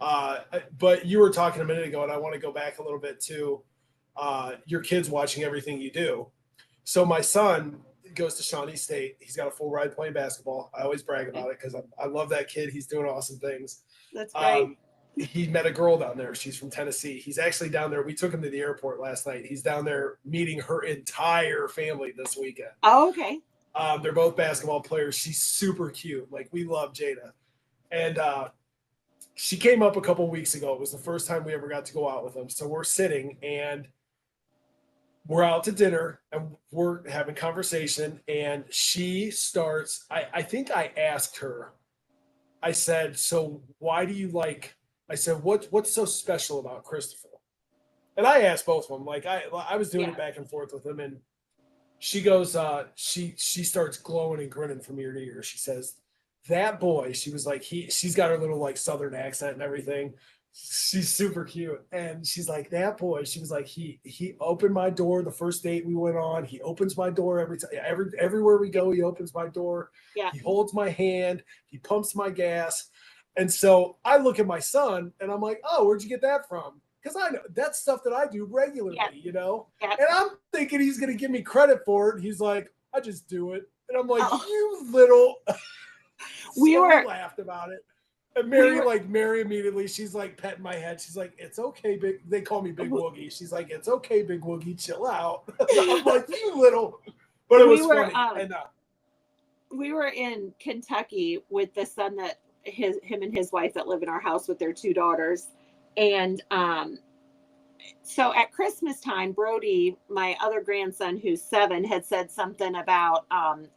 But you were talking a minute ago, and I want to go back a little bit to your kids watching everything you do. So my son goes to Shawnee State. He's got a full ride playing basketball. I always brag about it because I love that kid. He's doing awesome things. that's great. He met a girl down there. She's from Tennessee. He's actually down there. We took him to the airport last night. He's down there meeting her entire family this weekend. Oh, okay. They're both basketball players. She's super cute. Like we love Jada. And she came up a couple weeks ago. It was the first time we ever got to go out with them. So we're sitting and we're out to dinner and we're having conversation. And she starts, I think I asked her, I said, so why do you like, I said, what's so special about Christopher? And I asked both of them. Like I was doing Yeah. it back and forth with them, and she goes, she starts glowing and grinning from ear to ear. She says, "That boy," she was like, she's got her little like southern accent and everything. She's super cute, and she's like, "That boy." She was like, "He opened my door the first date we went on. He opens my door every time, everywhere we go. He opens my door. Yeah. He holds my hand. He pumps my gas." And so I look at my son, and I'm like, "Oh, where'd you get that from?" Because I know that's stuff that I do regularly, Yeah. you know. Yeah. And I'm thinking he's going to give me credit for it. He's like, "I just do it." And I'm like, Oh. "You little." We So were- laughed about it. And Mary, were- Mary immediately, she's like petting my head. She's like, "It's okay, big." They call me Big Woogie. She's like, "It's okay, Big Woogie. Chill out." I'm like, "You little," but it was funny. And we were in Kentucky with the son that him and his wife that live in our house with their two daughters, and so at Christmas time, Brody, my other grandson who's 7, had said something about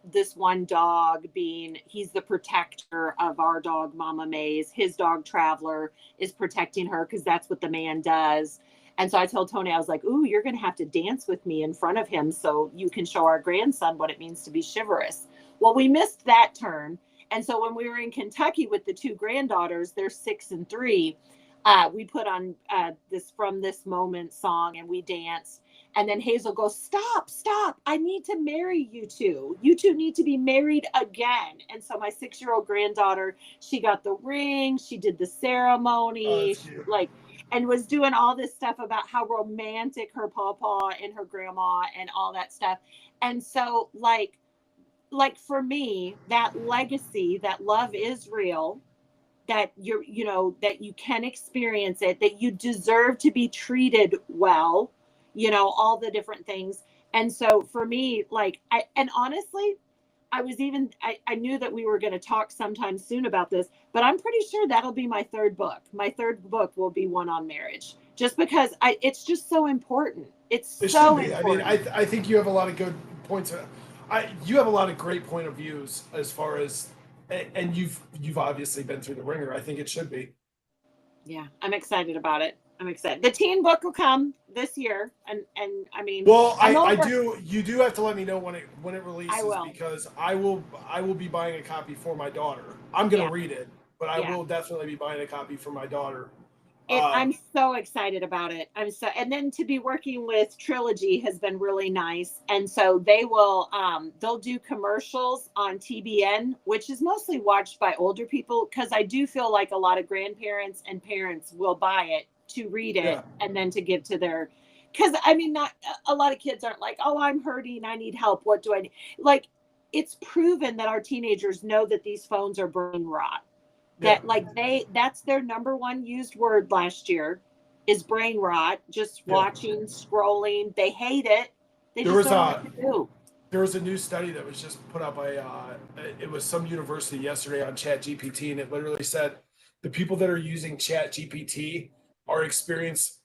this one dog he's the protector of our dog, Mama Mays. His dog, Traveler, is protecting her because that's what the man does. And so I told Tony, I was like, "Ooh, you're going to have to dance with me in front of him so you can show our grandson what it means to be chivalrous." Well, we missed that turn. And so when we were in Kentucky with the 2 granddaughters, they're 6 and 3, we put on this From This Moment song and we danced. And then Hazel goes, "Stop, stop. I need to marry you two. You two need to be married again." And so my 6-year-old granddaughter, she got the ring, she did the ceremony, and was doing all this stuff about how romantic her pawpaw and her grandma and all that stuff. And so like for me, that legacy, that love is real, that that you can experience it, that you deserve to be treated well, all the different things. And so for me, and honestly, I knew that we were going to talk sometime soon about this, but I'm pretty sure that'll be my 3rd book. My 3rd book will be one on marriage, just because it's just so important. It so important. I mean, I think you have a lot of good points. You have a lot of great point of views as far as, and you've obviously been through the ringer. I think it should be. Yeah, I'm excited about it. I'm excited. The teen book will come this year, and I mean, well, I do. You do have to let me know when it releases. I will. Because I will be buying a copy for my daughter. I'm gonna read it, but I will definitely be buying a copy for my daughter. I'm so excited about it. And then to be working with Trilogy has been really nice. And so they'll do commercials on TBN, which is mostly watched by older people, because I do feel like a lot of grandparents and parents will buy it to read it and then to give to because I mean, not a lot of kids aren't like, "Oh, I'm hurting, I need help. What do I need?" Like, it's proven that our teenagers know that these phones are brain rot. That that's their number one used word last year is brain rot, just watching, scrolling. They hate it. They just don't know what to do. There was a new study that was just put out by it was some university yesterday on ChatGPT, and it literally said the people that are using ChatGPT are experience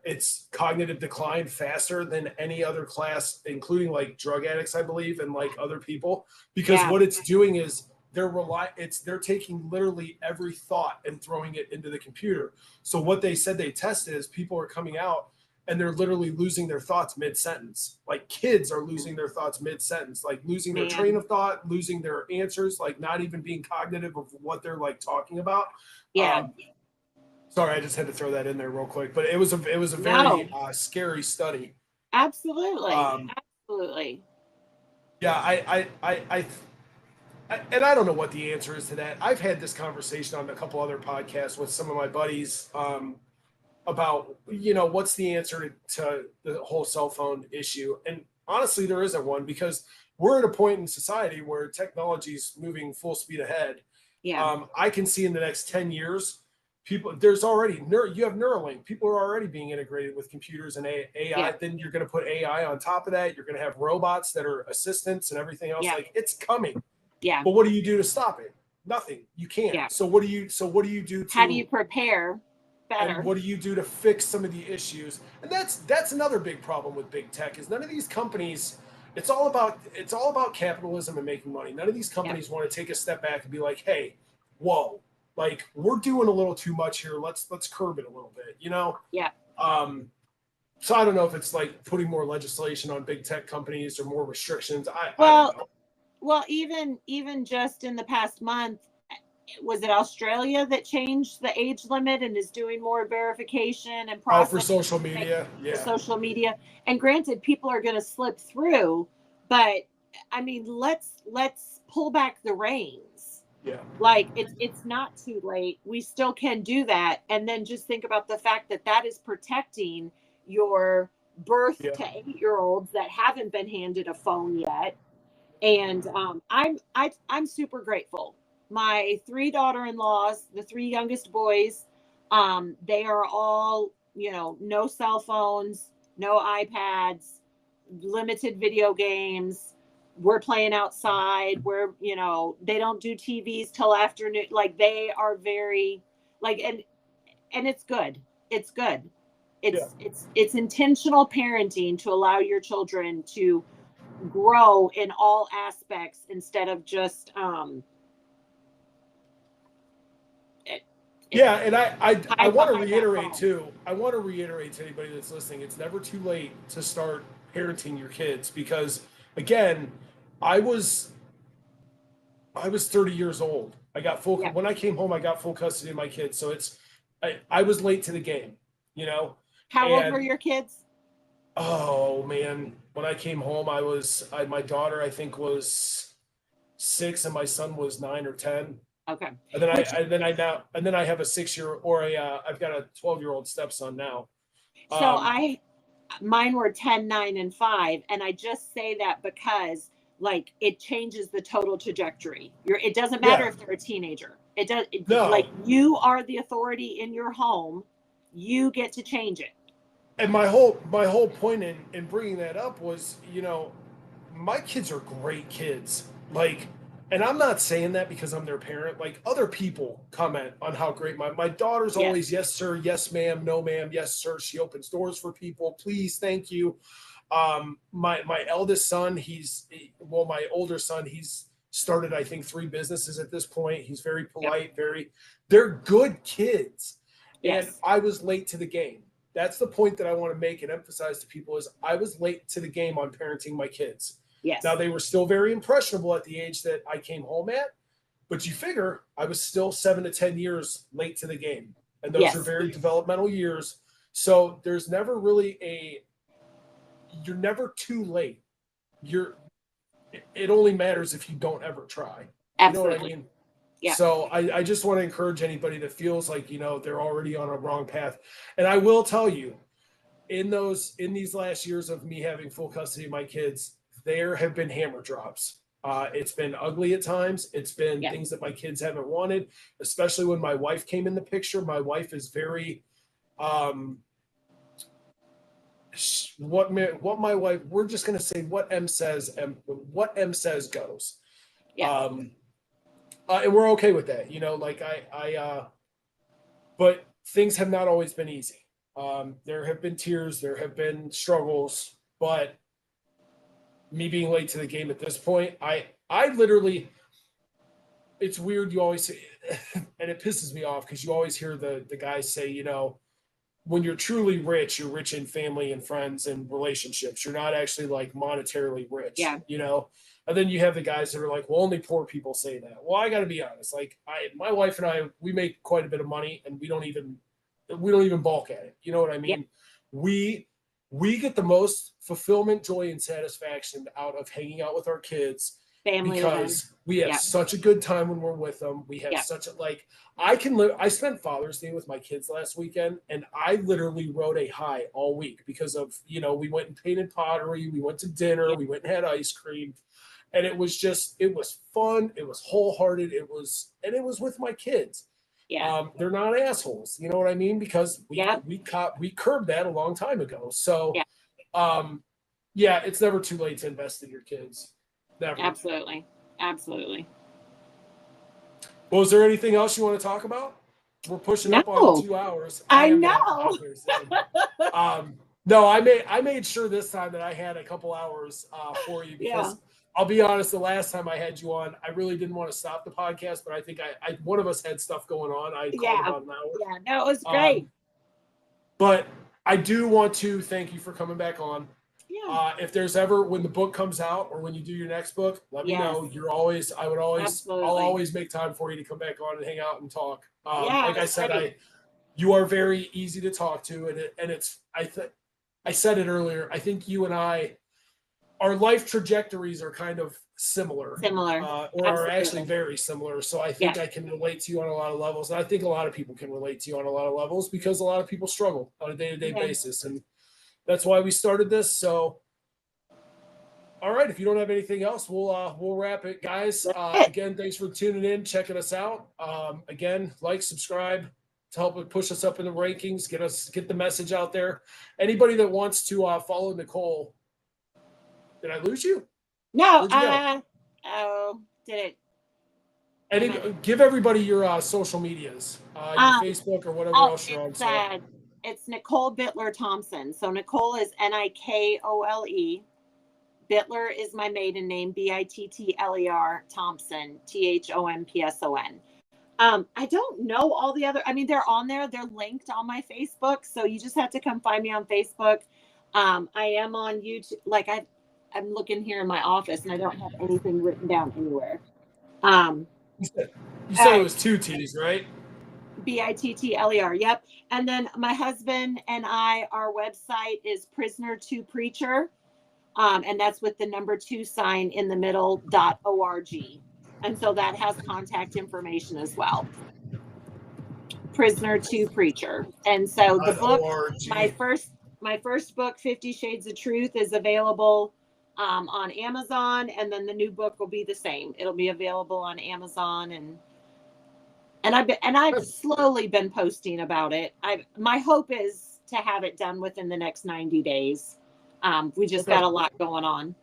its cognitive decline faster than any other class, including like drug addicts, I believe, and like other people, because what it's doing is they're taking literally every thought and throwing it into the computer. So what they said they tested is people are coming out and they're literally losing their thoughts mid-sentence. Like kids are losing their thoughts mid-sentence, like losing their train of thought, losing their answers, like not even being cognitive of what they're like talking about. Sorry, I just had to throw that in there real quick, but it was a very scary study. Absolutely. Absolutely. Yeah, and I don't know what the answer is to that. I've had this conversation on a couple other podcasts with some of my buddies about, what's the answer to the whole cell phone issue. And honestly, there isn't one, because we're at a point in society where technology is moving full speed ahead. Yeah. I can see in the next 10 years, there's already, you have Neuralink. People are already being integrated with computers and AI. Yeah. Then you're going to put AI on top of that. You're going to have robots that are assistants and everything else. Like, it's coming. Yeah. But what do you do to stop it? Nothing. You can't. Yeah. So what do you do to, how do you prepare better? And what do you do to fix some of the issues? And that's another big problem with big tech is none of these companies, it's all about capitalism and making money. None of these companies want to take a step back and be like, "Hey, whoa, like we're doing a little too much here. Let's curb it a little bit," Yeah. So I don't know if it's like putting more legislation on big tech companies or more restrictions. I Well, don't know. well, even just in the past month, was it Australia that changed the age limit and is doing more verification and Oh, for processing social media, for yeah, social media? And granted, people are going to slip through, but I mean, let's pull back the reins. yeah, Like it's not too late. We still can do that, and then just think about the fact that that is protecting your birth yeah, to 8 year olds that haven't been handed a phone yet. And I'm super grateful. My three daughter-in-laws, the three youngest boys, they are all, no cell phones, no iPads, limited video games. We're playing outside. They don't do TVs till afternoon. Like they are very like and it's good. It's good. yeah. It's intentional parenting to allow your children to grow in all aspects instead of just it, it, Yeah, and I hide want to behind that reiterate phone. too. I want to reiterate to anybody that's listening, it's never too late to start parenting your kids because again, I was I was 30 years old. I got full Yeah. when I came home, I got full custody of my kids. So I was late to the game, you know? How old were And your kids? oh man, when I came home, my daughter I think was 6 and my son was 9 or 10. Okay. And then Which I have a 6 year or I've got a 12-year-old stepson now. so Um, I mine were 10, 9, and 5. And I just say that because like it changes the total trajectory. It doesn't matter yeah, if they're a teenager. It does like no. you are the authority in your home. You get to change it. And my whole point in bringing that up was, my kids are great kids. Like, and I'm not saying that because I'm their parent. Like other people comment on how great my daughter's Yes. always yes sir, yes ma'am, no ma'am, yes sir. She opens doors for people. Please, thank you. My eldest son, my older son, he's started I think 3 businesses at this point. He's very Yep. polite, they're good kids. And Yes. I was late to the game. That's the point that I want to make and emphasize to people is I was late to the game on parenting my kids. Now Yes. they were still very impressionable at the age that I came home at, but you figure I was still 7 to 10 years late to the game. And those are Yes. very developmental years. So there's never really you're never too late. It only matters if you don't ever try. You know what I Absolutely. mean? Yeah. So I just want to encourage anybody that feels like, they're already on a wrong path. And I will tell you, in these last years of me having full custody of my kids, there have been hammer drops. It's been ugly at times. It's been Yeah. things that my kids haven't wanted, especially when my wife came in the picture. My wife is very um what my wife we're just going to say what M says goes. Yeah. Um and we're okay with that, like but things have not always been easy. There have been tears, there have been struggles, but me being late to the game at this point, I literally, it's weird. You always say, and it pisses me off because you always hear the guys say, when you're truly rich, you're rich in family and friends and relationships. You're not actually like monetarily rich, Yeah. And then you have the guys that are like, well, only poor people say that. Well, I got to be honest. Like, my wife and I, we make quite a bit of money, and we don't even balk at it. You know what I Yeah. mean? We get the most fulfillment, joy, and satisfaction out of hanging out with our kids Family events. because we have Yeah. such a good time when we're with them. We have Yeah. such a I spent Father's Day with my kids last weekend, and I literally rode a high all week because of, we went and painted pottery, we went to dinner, Yeah. we went and had ice cream. And it was fun, it was wholehearted, it was with my kids. Yeah. They're not assholes, you know what I mean? Because Yeah. we curbed that a long time ago. So Yeah. yeah, it's never too late to invest in your kids. Never. Absolutely. Absolutely. Well, is there anything else you want to talk about? We're pushing up on No. 2 hours. I am know. No, I made sure this time that I had a couple hours for you because I'll be honest, the last time I had you on, I really didn't want to stop the podcast, but I think one of us had stuff going on. I called about an hour. Yeah. No, it was great. But I do want to thank you for coming back on. Yeah. If there's ever, when the book comes out or when you do your next book, let me know. Yes. I'll Absolutely. always make time for you to come back on and hang out and talk. Yeah. Like I I'm said, ready. you are very easy to talk to, and I said it earlier. I think you and our life trajectories are kind of similar, Similar. or are actually Absolutely. very similar. So I think Yeah. I can relate to you on a lot of levels, and I think a lot of people can relate to you on a lot of levels because a lot of people struggle on a day-to-day Yeah. basis, and that's why we started this. So, all right, if you don't have anything else, we'll wrap it, guys. That's it. Again, thanks for tuning in, checking us out. Again, like, subscribe to help push us up in the rankings, get the message out there. Anybody that wants to follow Nicole, did I lose you? No. Where'd you go? Oh, did it? Give everybody your social medias, your Um, Facebook or whatever else you're on. So it's Nicole Bittler Thompson. So Nicole is Nikole. Bittler is my maiden name, Bittler Thompson, Thompson. I don't know all the other. I mean, they're on there. They're linked on my Facebook, so you just have to come find me on Facebook. I am on YouTube. Like I'm looking here in my office, and I don't have anything written down anywhere. you said it was two T's, right? Bittler. Yep. And then my husband and our website is Prisoner2Preacher. And that's with the number 2 sign in the middle .org. And so that has contact information as well. Prisoner2Preacher. And so the book, .org. my first book, 50 Shades of Truth, is available on Amazon, and then the new book will be the same. It'll be available on Amazon, and I've slowly been posting about it. My hope is to have it done within the next 90 days. We just got a lot going on.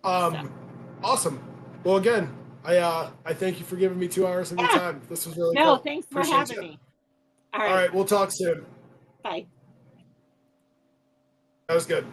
Awesome. Well, again, I thank you for giving me 2 hours of your time. This was really cool. Thanks for having me. All right, we'll talk soon. Bye. That was good.